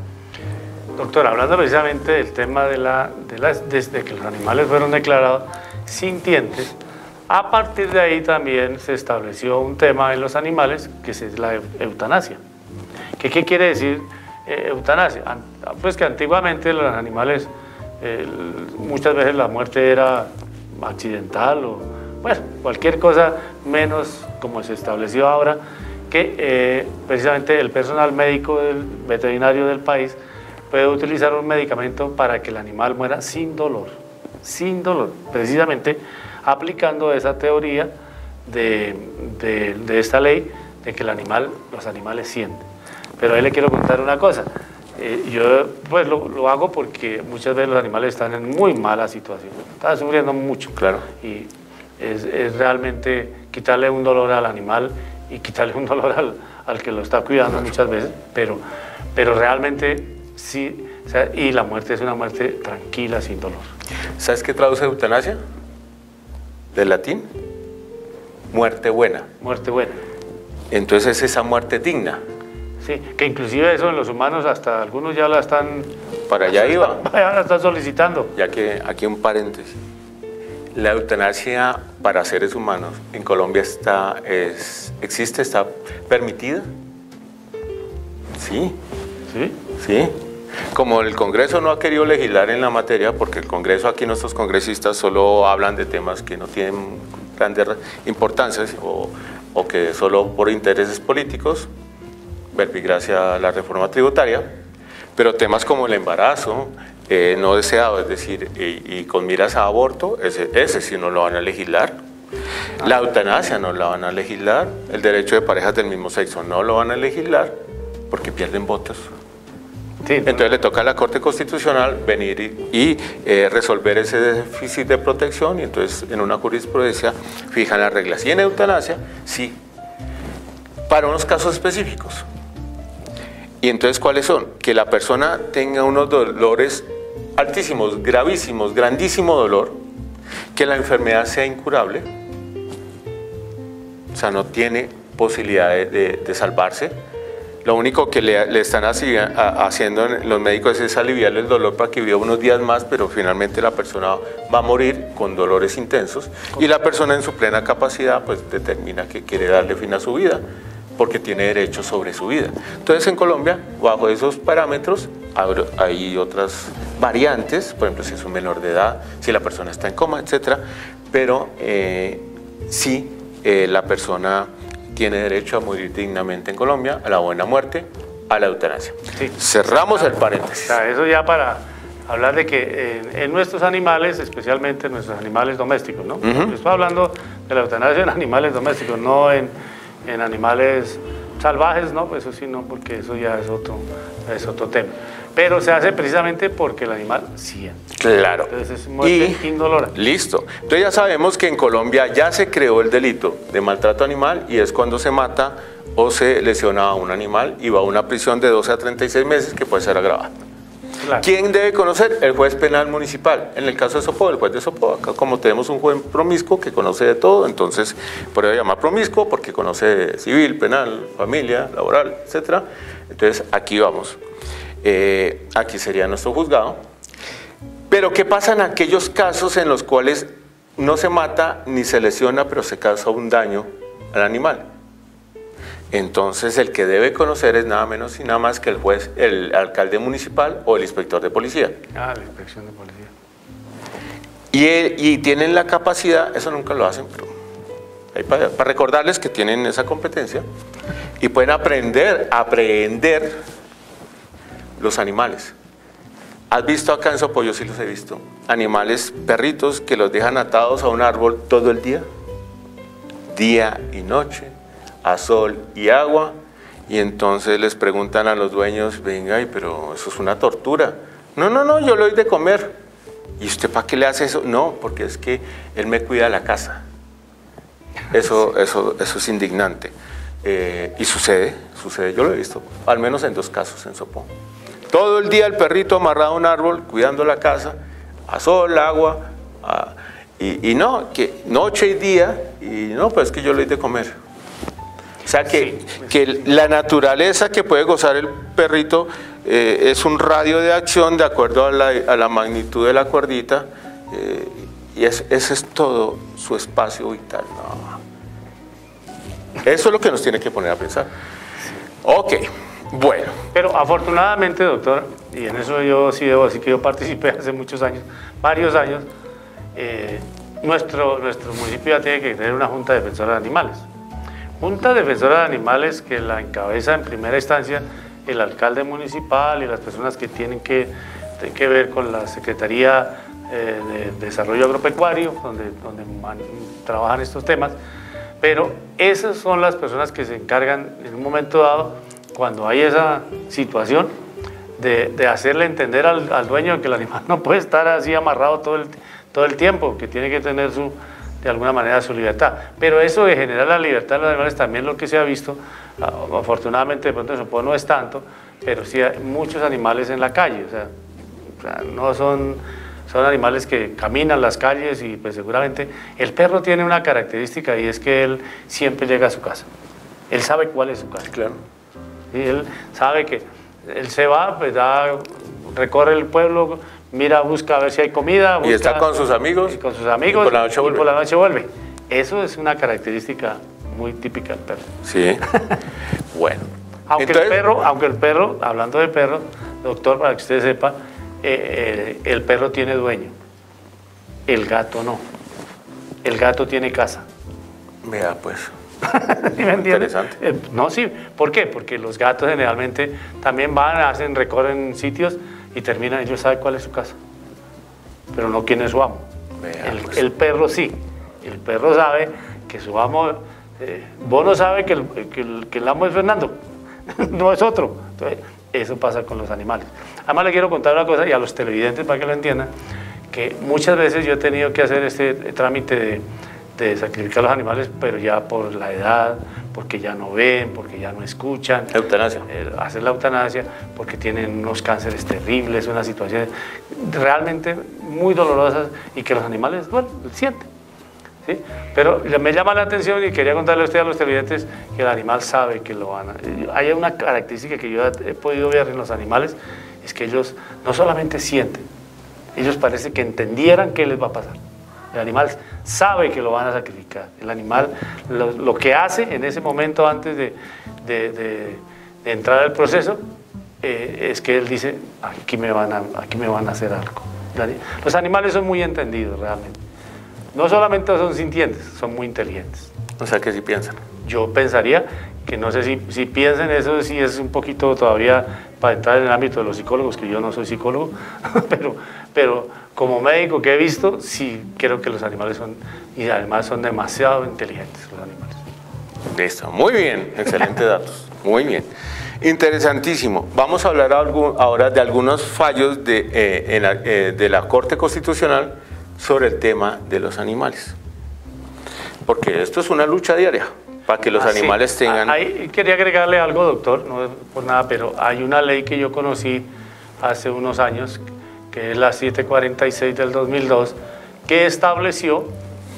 Doctor, hablando precisamente del tema desde que los animales fueron declarados sintientes, a partir de ahí también se estableció un tema en los animales que es la eutanasia. ¿Qué quiere decir eutanasia? Pues que antiguamente los animales, muchas veces la muerte era accidental bueno, cualquier cosa menos como se estableció ahora, que precisamente el personal médico veterinario del país puede utilizar un medicamento para que el animal muera sin dolor, precisamente aplicando esa teoría de esta ley de que los animales sienten. Pero ahí le quiero contar una cosa, yo pues lo hago porque muchas veces los animales están en muy mala situación, están sufriendo mucho, claro, y es realmente quitarle un dolor al animal y quitarle un dolor al que lo está cuidando muchas veces, pero realmente sí, o sea, y la muerte es una muerte tranquila, sin dolor. ¿Sabes qué traduce eutanasia? Del latín, muerte buena. Muerte buena. Entonces es esa muerte digna. Sí, que inclusive eso en los humanos hasta algunos ya la están... Para allá iba. Ya la están solicitando. Ya que aquí un paréntesis. La eutanasia para seres humanos en Colombia existe, está permitida. Sí. ¿Sí? Sí. Como el Congreso no ha querido legislar en la materia, porque el Congreso, aquí nuestros congresistas solo hablan de temas que no tienen grandes importancias o que solo por intereses políticos, verbigracia a la reforma tributaria, pero temas como el embarazo no deseado, es decir, y con miras a aborto, ese sí no lo van a legislar. La eutanasia no la van a legislar, el derecho de parejas del mismo sexo no lo van a legislar, porque pierden votos. Sí, entonces le toca a la Corte Constitucional venir y resolver ese déficit de protección, y entonces en una jurisprudencia fijan las reglas. Y en eutanasia, sí, para unos casos específicos. Y entonces, ¿cuáles son? Que la persona tenga unos dolores altísimos, gravísimos, grandísimo dolor, que la enfermedad sea incurable, o sea, no tiene posibilidad de salvarse. Lo único que le están haciendo los médicos es aliviarle el dolor para que viva unos días más, pero finalmente la persona va a morir con dolores intensos, y la persona en su plena capacidad pues determina que quiere darle fin a su vida, porque tiene derecho sobre su vida. Entonces en Colombia, bajo esos parámetros, hay otras variantes, por ejemplo, si es un menor de edad, si la persona está en coma, etc. Pero sí, la persona tiene derecho a morir dignamente en Colombia, a la buena muerte, a la eutanasia. Sí. Cerramos el paréntesis. O sea, eso ya para hablar de que en nuestros animales, especialmente en nuestros animales domésticos, ¿no? Yo estoy hablando de la eutanasia en animales domésticos, no en animales salvajes, ¿no? Pues eso sí, no, porque eso ya es otro tema. Pero se hace precisamente porque el animal siente. Claro. Entonces es muerte indolora. Listo. Entonces ya sabemos que en Colombia ya se creó el delito de maltrato animal, y es cuando se mata o se lesiona a un animal y va a una prisión de 12 a 36 meses que puede ser agravada. Claro. ¿Quién debe conocer? El juez penal municipal. En el caso de Sopó, el juez de Sopó. Acá, como tenemos un juez promiscuo que conoce de todo, entonces por eso llama promiscuo, porque conoce civil, penal, familia, laboral, etc. Entonces aquí vamos. Aquí sería nuestro juzgado. Pero ¿qué pasa en aquellos casos en los cuales no se mata ni se lesiona, pero se causa un daño al animal? Entonces el que debe conocer es nada menos y nada más que el juez, el alcalde municipal o el inspector de policía. Ah, la inspección de policía. Y tienen la capacidad, eso nunca lo hacen, pero ahí para recordarles que tienen esa competencia y pueden aprender los animales. ¿Has visto acá en Sopó? Yo sí los he visto. Animales, perritos que los dejan atados a un árbol todo el día y noche, a sol y agua, y entonces les preguntan a los dueños, venga, pero eso es una tortura. No, yo le doy de comer. ¿Y usted para qué le hace eso? No, porque es que él me cuida la casa. Eso es indignante. Y sucede, yo lo he visto, al menos en 2 casos en Sopó. Todo el día el perrito amarrado a un árbol, cuidando la casa, a sol, agua, y no, que noche y día, y no, pues es que yo le doy de comer. O sea que la naturaleza que puede gozar el perrito es un radio de acción de acuerdo a la magnitud de la cuerdita, y ese es todo su espacio vital. No. Eso es lo que nos tiene que poner a pensar. Ok, bueno. Pero afortunadamente, doctor, y en eso yo sí debo decir que yo participé hace muchos años, varios años, nuestro municipio ya tiene que tener una Junta Defensora de Animales. Junta Defensora de Animales que la encabeza en primera instancia el alcalde municipal y las personas que tienen que ver con la Secretaría de Desarrollo Agropecuario, donde trabajan estos temas, pero esas son las personas que se encargan en un momento dado, cuando hay esa situación, de hacerle entender al dueño que el animal no puede estar así amarrado todo el tiempo, que tiene que tener de alguna manera su libertad. Pero eso de generar la libertad de los animales también lo que se ha visto, afortunadamente de pronto en Sopó no es tanto, pero sí hay muchos animales en la calle, o sea no son animales que caminan las calles y pues seguramente el perro tiene una característica y es que él siempre llega a su casa, él sabe cuál es su casa. Claro. Y él sabe que él se va, pues recorre el pueblo, mira, busca a ver si hay comida. Y está con sus amigos. Y con sus amigos. Y por la noche vuelve. Eso es una característica muy típica del perro. Sí. Bueno. Aunque el perro, hablando de perro, doctor, para que usted sepa, el perro tiene dueño. El gato no. El gato tiene casa. Vea, pues. ¿Sí me entiende? Interesante. No, sí. ¿Por qué? Porque los gatos generalmente también recorren sitios y terminan, ellos saben cuál es su casa, pero no quién es su amo. Pues. El perro sí. El perro sabe que su amo, Bono sabe que el amo es Fernando, no es otro. Entonces, eso pasa con los animales. Además le quiero contar una cosa, y a los televidentes para que lo entiendan, que muchas veces yo he tenido que hacer este trámite de sacrificar los animales, pero ya por la edad, porque ya no ven, porque ya no escuchan. Eutanasia. Hacer la eutanasia, porque tienen unos cánceres terribles, unas situaciones realmente muy dolorosas y que los animales, bueno, sienten. ¿Sí? Pero me llama la atención y quería contarle a usted, a los televidentes, que el animal sabe que lo van a... Hay una característica que yo he podido ver en los animales, es que ellos no solamente sienten, ellos parece que entendieran qué les va a pasar. El animal sabe que lo van a sacrificar. El animal lo que hace en ese momento antes de entrar al proceso es que él dice, aquí me van a hacer algo. Los animales son muy entendidos realmente. No solamente son sintientes, son muy inteligentes. O sea que sí piensan. Yo pensaría que no sé si piensan eso, sí es un poquito todavía para entrar en el ámbito de los psicólogos, que yo no soy psicólogo, pero como médico que he visto, sí creo que los animales son, y además son demasiado inteligentes los animales. Listo, muy bien, excelentes datos, muy bien. Interesantísimo. Vamos a hablar ahora de algunos fallos de la Corte Constitucional sobre el tema de los animales. Porque esto es una lucha diaria, para que los animales tengan... Ahí quería agregarle algo, doctor, no es por nada, pero hay una ley que yo conocí hace unos años, que es la 746 del 2002, que estableció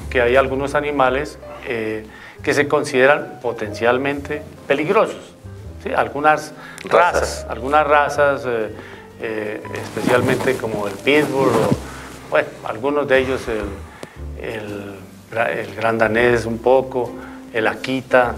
que hay algunos animales que se consideran potencialmente peligrosos. ¿Sí? Algunas razas, especialmente como el pitbull, bueno, algunos de ellos, el gran danés un poco, el akita,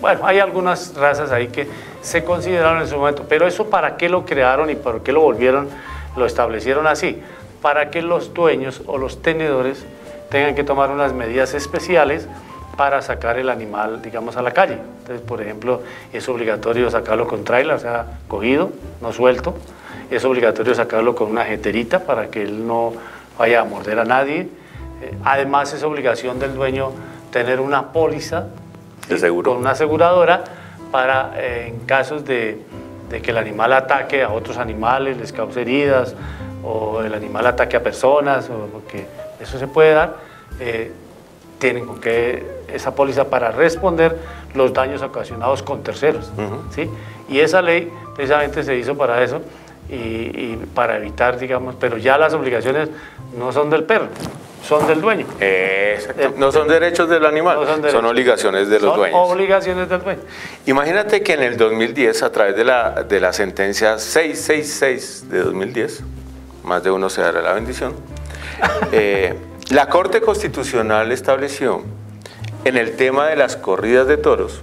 bueno, hay algunas razas ahí que se consideraron en su momento, pero eso ¿para qué lo crearon y por qué lo establecieron así? Para que los dueños o los tenedores tengan que tomar unas medidas especiales para sacar el animal, digamos, a la calle. Entonces, por ejemplo, es obligatorio sacarlo con trailer, o sea, cogido, no suelto. Es obligatorio sacarlo con una jeterita para que él no vaya a morder a nadie. Además, es obligación del dueño tener una póliza de seguro con una aseguradora para, en casos de que el animal ataque a otros animales, les cause heridas, o el animal ataque a personas, o porque eso se puede dar, tienen con que esa póliza para responder los daños ocasionados con terceros. ¿Sí? Y esa ley precisamente se hizo para eso y para evitar, digamos, pero ya las obligaciones no son del perro, son del dueño. No son derechos del animal, no son obligaciones de los dueños. Son obligaciones del dueño. Imagínate que en el 2010, a través de la sentencia 666 de 2010, más de uno se dará la bendición, la Corte Constitucional estableció en el tema de las corridas de toros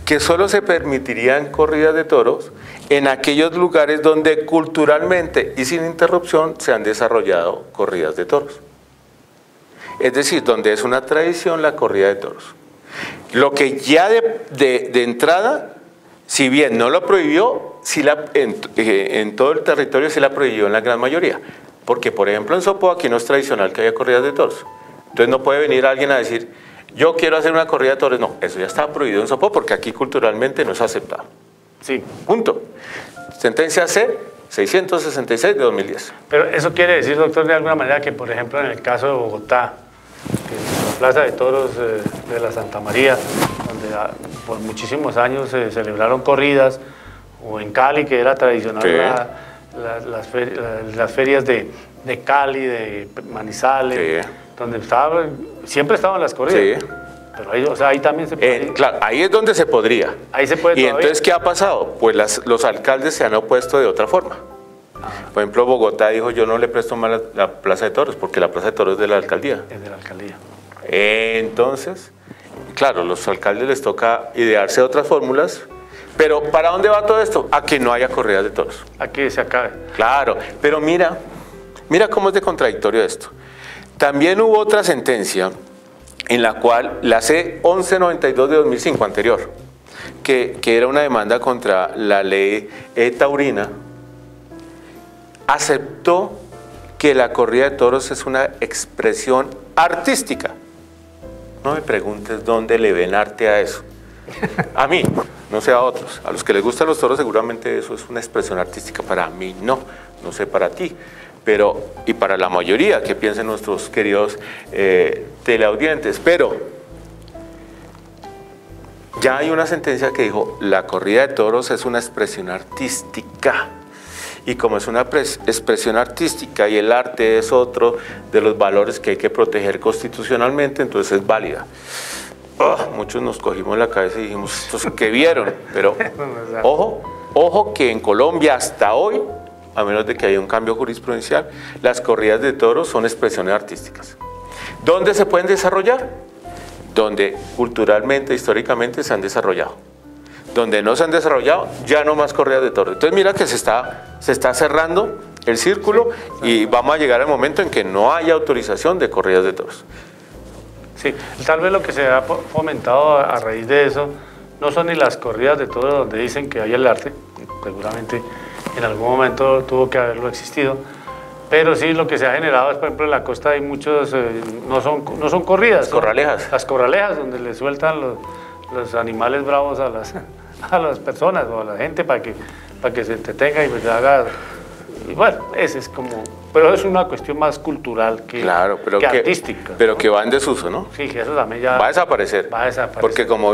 que solo se permitirían corridas de toros en aquellos lugares donde culturalmente y sin interrupción se han desarrollado corridas de toros. Es decir, donde es una tradición la corrida de toros. Lo que ya de entrada, si bien no lo prohibió, sí en todo el territorio sí la prohibió en la gran mayoría. Porque, por ejemplo, en Sopó aquí no es tradicional que haya corridas de toros. Entonces no puede venir alguien a decir, yo quiero hacer una corrida de toros. No, eso ya está prohibido en Sopó porque aquí culturalmente no es aceptado. Sí. Punto. Sentencia C, 666 de 2010. Pero eso quiere decir, doctor, de alguna manera que, por ejemplo, en el caso de Bogotá, que en la Plaza de Toros de la Santa María, donde por muchísimos años se celebraron corridas, o en Cali, que era tradicional sí. las ferias de Cali, de Manizales, sí. donde siempre estaban las corridas. Sí. Pero ahí, o sea, ahí también se puede. Claro, ahí es donde se podría. Ahí se puede. ¿Y todavía? Entonces qué ha pasado? Pues los alcaldes se han opuesto de otra forma. Por ejemplo, Bogotá dijo, yo no le presto más la Plaza de Toros, porque la Plaza de Toros es de la alcaldía. Es de la alcaldía. Entonces, claro, los alcaldes les toca idearse otras fórmulas, pero ¿para dónde va todo esto? A que no haya corridas de toros. A que se acabe. Claro, pero mira cómo es de contradictorio esto. También hubo otra sentencia en la cual la C-1192 de 2005 anterior, que era una demanda contra la ley taurina, aceptó que la corrida de toros es una expresión artística. No me preguntes dónde le ven arte a eso. A mí, no sé a otros. A los que les gustan los toros seguramente eso es una expresión artística. Para mí no sé para ti. Pero, y para la mayoría que piensen nuestros queridos teleaudientes, pero ya hay una sentencia que dijo, la corrida de toros es una expresión artística. Y como es una expresión artística y el arte es otro de los valores que hay que proteger constitucionalmente, entonces es válida. Muchos nos cogimos la cabeza y dijimos, ¿estos qué vieron? Pero ojo que en Colombia hasta hoy, a menos de que haya un cambio jurisprudencial, las corridas de toros son expresiones artísticas. ¿Dónde se pueden desarrollar? Donde culturalmente, históricamente se han desarrollado. Donde no se han desarrollado, ya no más corridas de toros. Entonces mira que se está cerrando el círculo y vamos a llegar al momento en que no haya autorización de corridas de toros. Sí, tal vez lo que se ha fomentado a raíz de eso no son ni las corridas de toros donde dicen que hay el arte, seguramente en algún momento tuvo que haberlo existido, pero sí lo que se ha generado es, por ejemplo, en la costa hay muchos, no son corridas. Corralejas. Las corralejas, donde le sueltan los animales bravos a las personas o a la gente para que se entretenga y pues haga. Y bueno, ese es como, pero es una cuestión más cultural que artística. Pero que va en desuso, ¿no? Sí, que eso también ya va a desaparecer. Va a desaparecer. Porque como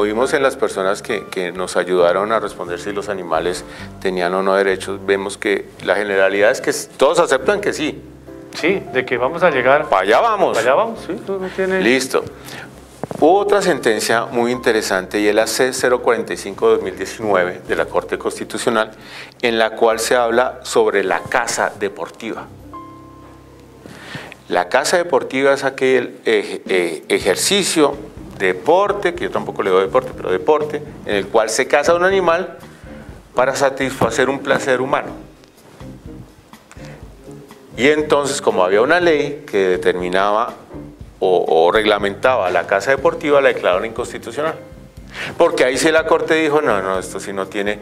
vimos en las personas que nos ayudaron a responder si los animales tenían o no derechos, vemos que la generalidad es que todos aceptan que sí. Sí, de que vamos a llegar. Para allá vamos. Para allá vamos, sí, no tiene. Listo. Hubo otra sentencia muy interesante y es la C-045-2019 de la Corte Constitucional, en la cual se habla sobre la caza deportiva. La caza deportiva es aquel ejercicio, deporte, que yo tampoco le doy deporte, pero deporte, en el cual se caza un animal para satisfacer un placer humano. Y entonces, como había una ley que determinaba o reglamentaba la caza deportiva, la declararon inconstitucional. Porque ahí sí la Corte dijo, no, esto sí no tiene,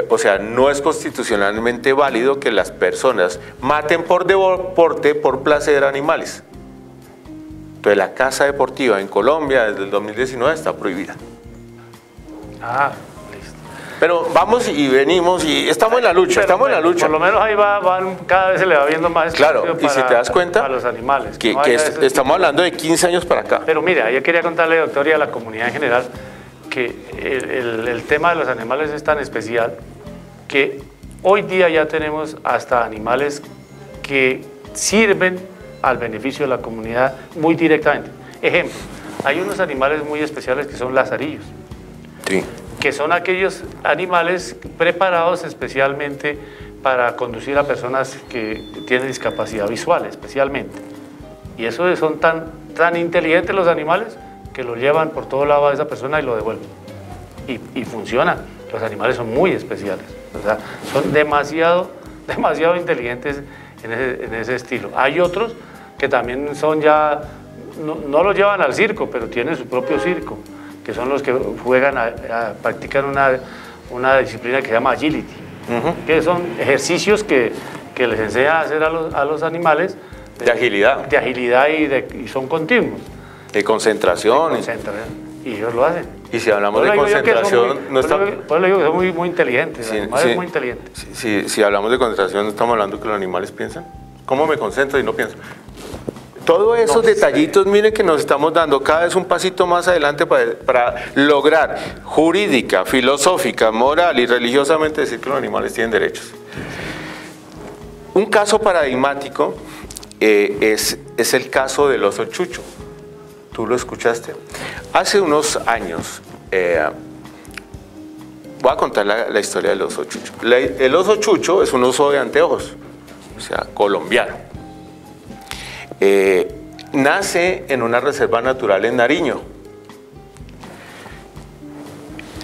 o sea, no es constitucionalmente válido que las personas maten por deporte, por placer animales. Entonces la caza deportiva en Colombia desde el 2019 está prohibida. Listo. Pero vamos y venimos y estamos en la lucha, estamos en la lucha. Por lo menos ahí cada vez se le va viendo más espacio. Claro, y si te das cuenta, para los animales. Que estamos hablando de 15 años para acá. Pero mira, yo quería contarle, doctor, y a la comunidad en general, que el tema de los animales es tan especial que hoy día ya tenemos hasta animales que sirven al beneficio de la comunidad muy directamente. Ejemplo, hay unos animales muy especiales que son lazarillos. Sí. Que son aquellos animales preparados especialmente para conducir a personas que tienen discapacidad visual, especialmente. Y eso son tan inteligentes los animales que lo llevan por todo lado a esa persona y lo devuelven. Y funciona. Los animales son muy especiales. O sea, son demasiado inteligentes en ese estilo. Hay otros que también son ya no los llevan al circo, pero tienen su propio circo, que son los que juegan, practican una disciplina que se llama agility, que son ejercicios que les enseñan a hacer a los animales de agilidad. De agilidad y son continuos. De concentración. Y ellos lo hacen. Y si hablamos de concentración, pues le digo que son muy inteligentes, sí, es muy inteligente. Si hablamos de concentración, no estamos hablando que los animales piensan. ¿Cómo me concentro y no pienso? Todos esos detallitos, miren que nos estamos dando cada vez un pasito más adelante para lograr jurídica, filosófica, moral y religiosamente decir que los animales tienen derechos. Un caso paradigmático es el caso del oso chucho. ¿Tú lo escuchaste? Hace unos años, voy a contar la historia del oso chucho. El oso chucho es un oso de anteojos, o sea, colombiano. Nace en una reserva natural en Nariño.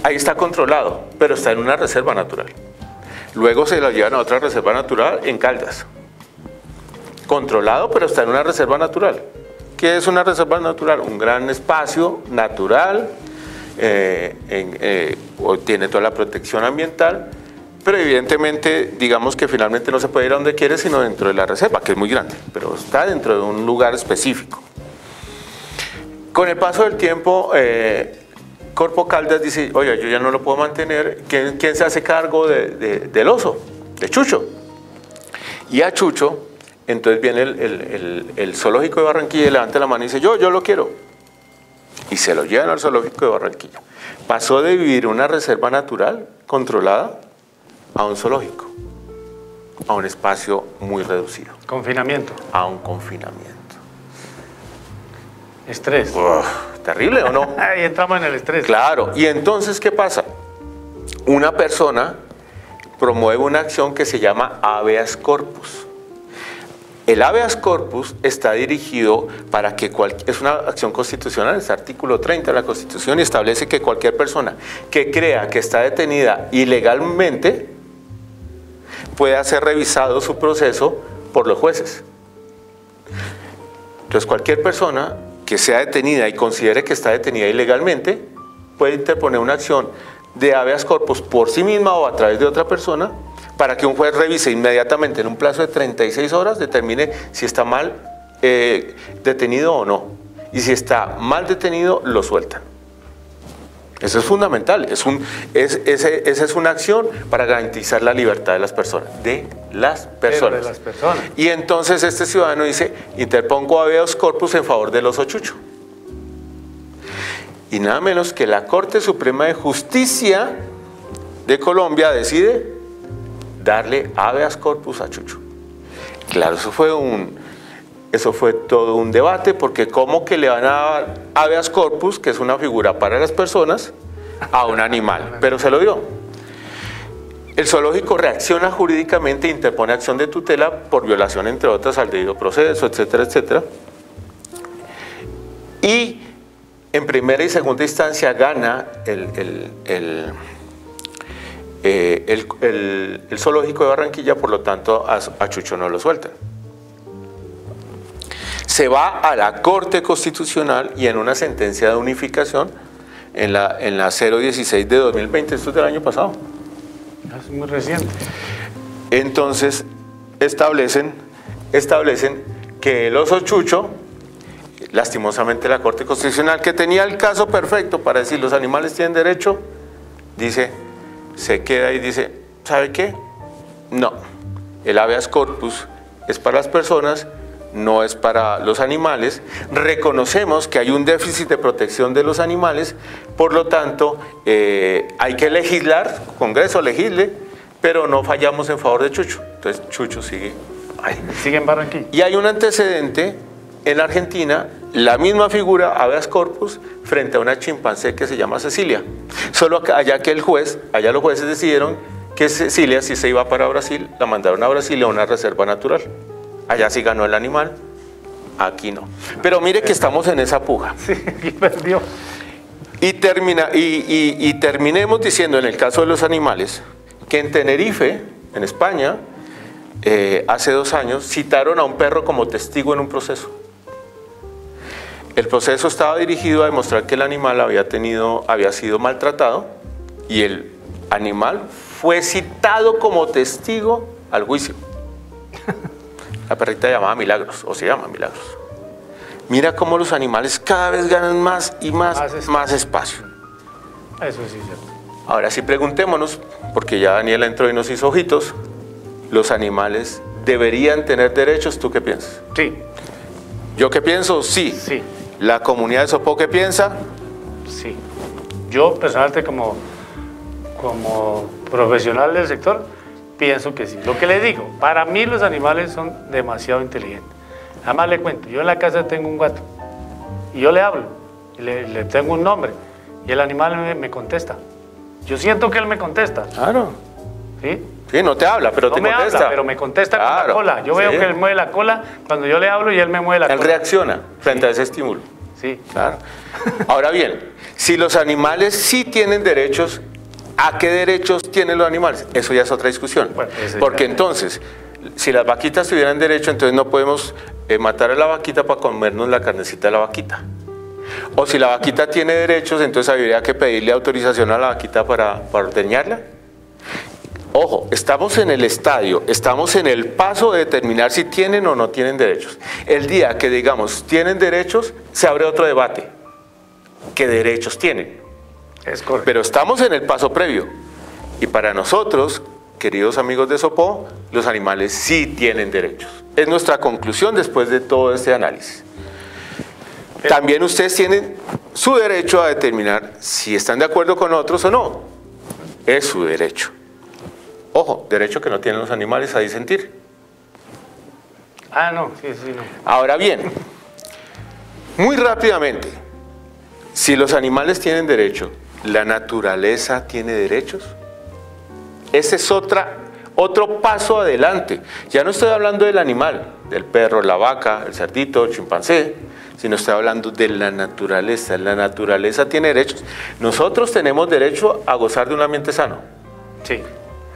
Ahí está controlado, pero está en una reserva natural. Luego se lo llevan a otra reserva natural en Caldas. Controlado, pero está en una reserva natural. ¿Qué es una reserva natural? Un gran espacio natural, tiene toda la protección ambiental, pero evidentemente, digamos que finalmente no se puede ir a donde quiere, sino dentro de la reserva, que es muy grande, pero está dentro de un lugar específico. Con el paso del tiempo, Corpo Caldas dice, oye, yo ya no lo puedo mantener, ¿quién se hace cargo del oso? De Chucho. Y a Chucho, entonces viene el zoológico de Barranquilla y levanta la mano y dice, yo lo quiero. Y se lo llevan al zoológico de Barranquilla. Pasó de vivir una reserva natural controlada a un zoológico, a un espacio muy reducido. Confinamiento. A un confinamiento. Estrés. ¿Terrible o no? Ahí entramos en el estrés. Claro. Y entonces, ¿qué pasa? Una persona promueve una acción que se llama habeas corpus. El habeas corpus está dirigido para que es una acción constitucional, es el artículo 30 de la Constitución y establece que cualquier persona que crea que está detenida ilegalmente pueda ser revisado su proceso por los jueces. Entonces cualquier persona que sea detenida y considere que está detenida ilegalmente puede interponer una acción de habeas corpus por sí misma o a través de otra persona para que un juez revise inmediatamente en un plazo de 36 horas, determine si está mal detenido o no. Y si está mal detenido, lo sueltan. Eso es fundamental. Esa es una acción para garantizar la libertad de las personas. De las personas. Y entonces este ciudadano dice, interpongo habeas corpus en favor del oso chucho. Y nada menos que la Corte Suprema de Justicia de Colombia decide darle habeas corpus a Chucho. Claro, eso fue todo un debate, porque ¿cómo que le van a dar habeas corpus, que es una figura para las personas, a un animal? Pero se lo dio. El zoológico reacciona jurídicamente e interpone acción de tutela por violación, entre otras, al debido proceso, etcétera, etcétera. Y en primera y segunda instancia gana el zoológico de Barranquilla, por lo tanto a Chucho no lo sueltan. Se va a la Corte Constitucional y en una sentencia de unificación en la 016 de 2020, esto es del año pasado. Es muy reciente. Entonces establecen que el oso Chucho, lastimosamente la Corte Constitucional, que tenía el caso perfecto para decir los animales tienen derecho, se queda y dice, ¿sabe qué? No, el habeas corpus es para las personas, no es para los animales. Reconocemos que hay un déficit de protección de los animales, por lo tanto hay que legislar, Congreso legisle, pero no fallamos en favor de Chucho. Entonces Chucho sigue ahí. Sigue en Barranquilla. Y hay un antecedente en la Argentina, la misma figura, habeas corpus, frente a una chimpancé que se llama Cecilia. Solo que allá los jueces decidieron que Cecilia, si se iba para Brasil, la mandaron a Brasil a una reserva natural. Allá sí ganó el animal, aquí no. Pero mire que estamos en esa puja. Sí, y perdió. Y terminemos diciendo, en el caso de los animales, que en Tenerife, en España, hace 2 años, citaron a un perro como testigo en un proceso. El proceso estaba dirigido a demostrar que el animal había sido maltratado y el animal fue citado como testigo al juicio. La perrita se llamaba Milagros, o se llama Milagros. Mira cómo los animales cada vez ganan más y más espacio. Eso sí es cierto. Ahora sí preguntémonos, porque ya Daniela entró y nos hizo ojitos, ¿los animales deberían tener derechos? ¿Tú qué piensas? Sí. ¿Yo qué pienso? Sí. Sí. ¿La comunidad de Sopó qué piensa? Sí. Yo personalmente como profesional del sector pienso que sí. Lo que le digo, para mí los animales son demasiado inteligentes. Además le cuento, yo en la casa tengo un gato y yo le hablo, y le tengo un nombre y el animal me contesta. Yo siento que él me contesta. Claro. ¿Sí? Sí, no te habla, pero no te me contesta. Habla, pero me contesta con la cola. Yo veo que él mueve la cola cuando yo le hablo y él me mueve la cola. Él reacciona frente a ese estímulo. Sí. Claro. Ahora bien, si los animales sí tienen derechos, ¿a qué derechos tienen los animales? Eso ya es otra discusión. Bueno, porque entonces, si las vaquitas tuvieran derecho, entonces no podemos matar a la vaquita para comernos la carnecita de la vaquita. O si la vaquita tiene derechos, entonces habría que pedirle autorización a la vaquita para ordeñarla. Ojo, estamos en el estadio, estamos en el paso de determinar si tienen o no tienen derechos. El día que digamos tienen derechos, se abre otro debate. ¿Qué derechos tienen? Es correcto. Pero estamos en el paso previo. Y para nosotros, queridos amigos de Sopó, los animales sí tienen derechos. Es nuestra conclusión después de todo este análisis. También ustedes tienen su derecho a determinar si están de acuerdo con otros o no. Es su derecho. Ojo, derecho que no tienen los animales a disentir. Ah, no, sí, no. Ahora bien, muy rápidamente, si los animales tienen derecho, ¿la naturaleza tiene derechos? Ese es otro paso adelante. Ya no estoy hablando del animal, del perro, la vaca, el cerdito, el chimpancé, sino estoy hablando de la naturaleza. La naturaleza tiene derechos. Nosotros tenemos derecho a gozar de un ambiente sano. Sí.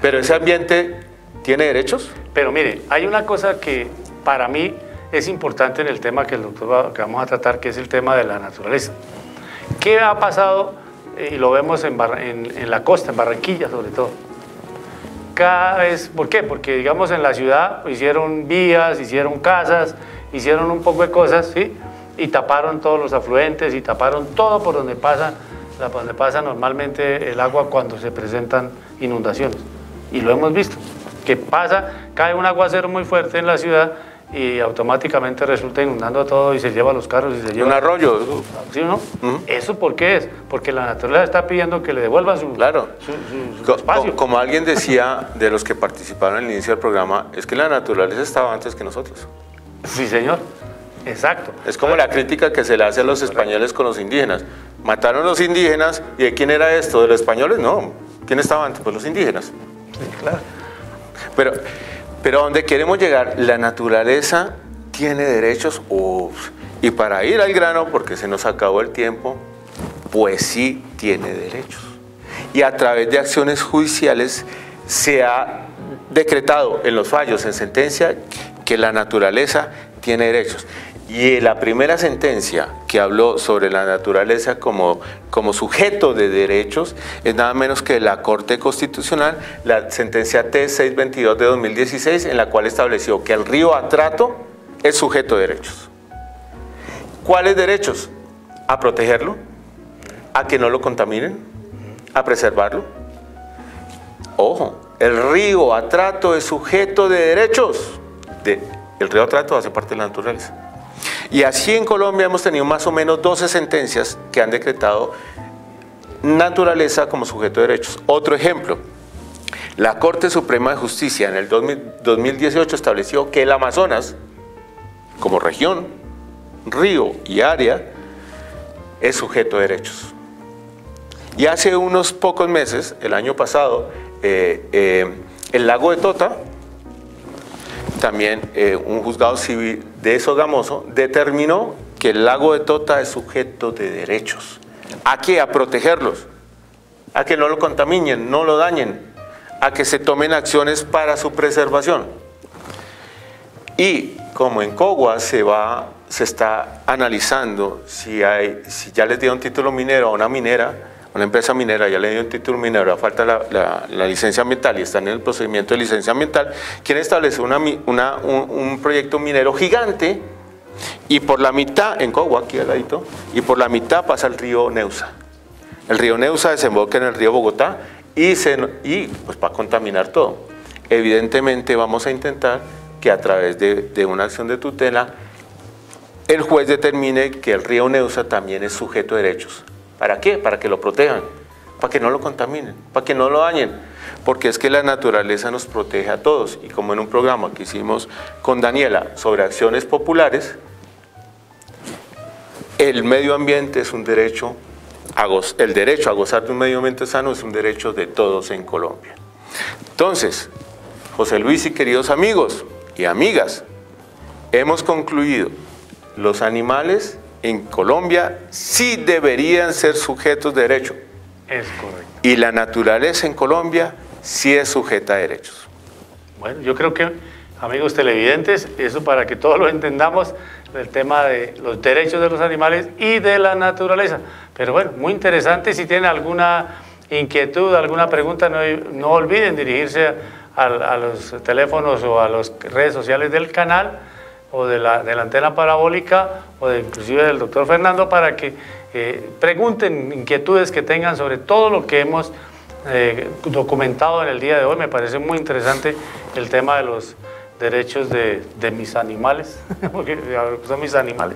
¿Pero ese ambiente tiene derechos? Pero mire, hay una cosa que para mí es importante en el tema que que vamos a tratar, que es el tema de la naturaleza. ¿Qué ha pasado? Y lo vemos en la costa, en Barranquilla sobre todo. Cada vez, ¿por qué? Porque digamos en la ciudad hicieron vías, hicieron casas, hicieron un poco de cosas, ¿sí? Y taparon todos los afluentes y taparon todo por donde pasa normalmente el agua cuando se presentan inundaciones. Y lo hemos visto, que cae un aguacero muy fuerte en la ciudad y automáticamente resulta inundando todo y se lleva los carros y se lleva... Un arroyo. ¿Sí o no? ¿Eso por qué es? Porque la naturaleza está pidiendo que le devuelvan su espacio. Como alguien decía de los que participaron en el inicio del programa, es que la naturaleza estaba antes que nosotros. Sí, señor. Exacto. Es como la crítica que se le hace a los españoles con los indígenas. Mataron a los indígenas, ¿y de quién era esto? ¿De los españoles? No. ¿Quién estaba antes? Pues los indígenas. Sí, claro. Pero ¿a dónde queremos llegar? La naturaleza tiene derechos. Y para ir al grano, porque se nos acabó el tiempo, pues sí tiene derechos. Y a través de acciones judiciales se ha decretado en los fallos, en sentencia, que la naturaleza tiene derechos. Y la primera sentencia que habló sobre la naturaleza como sujeto de derechos es nada menos que la Corte Constitucional, la sentencia T-622 de 2016, en la cual estableció que el río Atrato es sujeto de derechos. ¿Cuáles derechos? A protegerlo, a que no lo contaminen, a preservarlo. Ojo, el río Atrato es sujeto de derechos. El río Atrato hace parte de la naturaleza. Y así en Colombia hemos tenido más o menos 12 sentencias que han decretado naturaleza como sujeto de derechos. Otro ejemplo, la Corte Suprema de Justicia en el 2018 estableció que el Amazonas, como región, río y área, es sujeto de derechos. Y hace unos pocos meses, el año pasado, el lago de Tota, también un juzgado civil de Sogamoso determinó que el lago de Tota es sujeto de derechos. ¿A qué? A protegerlos, a que no lo contaminen, no lo dañen, a que se tomen acciones para su preservación. Y como en Cogua se se está analizando si ya les dieron título minero a una minera, una empresa minera ya le dio un título minero, falta la licencia ambiental y están en el procedimiento de licencia ambiental, quieren establecer un proyecto minero gigante y por la mitad, en Cogua, aquí al ladito, y por la mitad pasa el río Neusa. El río Neusa desemboca en el río Bogotá y pues va a contaminar todo. Evidentemente vamos a intentar que a través de una acción de tutela el juez determine que el río Neusa también es sujeto de derechos. ¿Para qué? Para que lo protejan, para que no lo contaminen, para que no lo dañen, porque es que la naturaleza nos protege a todos, y como en un programa que hicimos con Daniela sobre acciones populares, el medio ambiente es un derecho, el derecho a gozar de un medio ambiente sano es un derecho de todos en Colombia. Entonces, José Luis y queridos amigos y amigas, hemos concluido, los animales en Colombia sí deberían ser sujetos de derecho. Es correcto. Y la naturaleza en Colombia sí es sujeta a derechos. Bueno, yo creo que, amigos televidentes, eso para que todos lo entendamos, el tema de los derechos de los animales y de la naturaleza. Pero bueno, muy interesante. Si tienen alguna inquietud, alguna pregunta, no olviden dirigirse a los teléfonos o a las redes sociales del canal, o de la antena parabólica, o inclusive del doctor Fernando, para que pregunten inquietudes que tengan sobre todo lo que hemos documentado en el día de hoy. Me parece muy interesante el tema de los derechos de mis animales, porque son mis animales.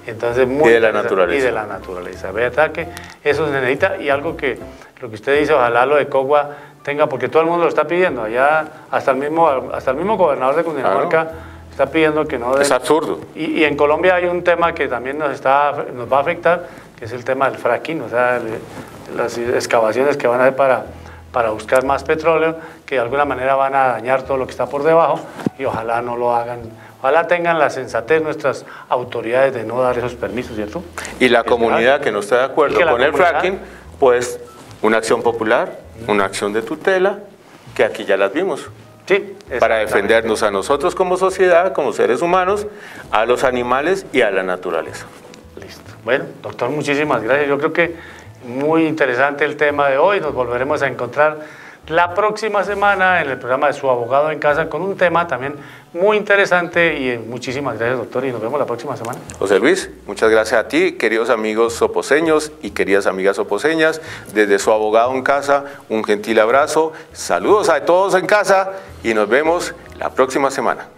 Entonces, muy y de la naturaleza. Y de la naturaleza. ¿Verdad que eso se necesita? Y algo que lo que usted dice, ojalá lo de Cogua tenga, porque todo el mundo lo está pidiendo. Allá hasta el mismo gobernador de Cundinamarca, claro, está pidiendo que no... Es absurdo. Y en Colombia hay un tema que también nos va a afectar, que es el tema del fracking, o sea, las excavaciones que van a hacer para buscar más petróleo, que de alguna manera van a dañar todo lo que está por debajo, y ojalá no lo hagan, ojalá tengan la sensatez nuestras autoridades de no dar esos permisos, ¿cierto? Y la comunidad que no está de acuerdo con el fracking, pues una acción popular, una acción de tutela, que aquí ya las vimos. Sí, para defendernos a nosotros como sociedad, como seres humanos, a los animales y a la naturaleza. Listo. Bueno, doctor, muchísimas gracias. Yo creo que muy interesante el tema de hoy. Nos volveremos a encontrar la próxima semana en el programa de Su Abogado en Casa con un tema también muy interesante, y muchísimas gracias, doctor, y nos vemos la próxima semana. José Luis, muchas gracias a ti, queridos amigos soposeños y queridas amigas soposeñas. Desde Su Abogado en Casa, un gentil abrazo, saludos a todos en casa y nos vemos la próxima semana.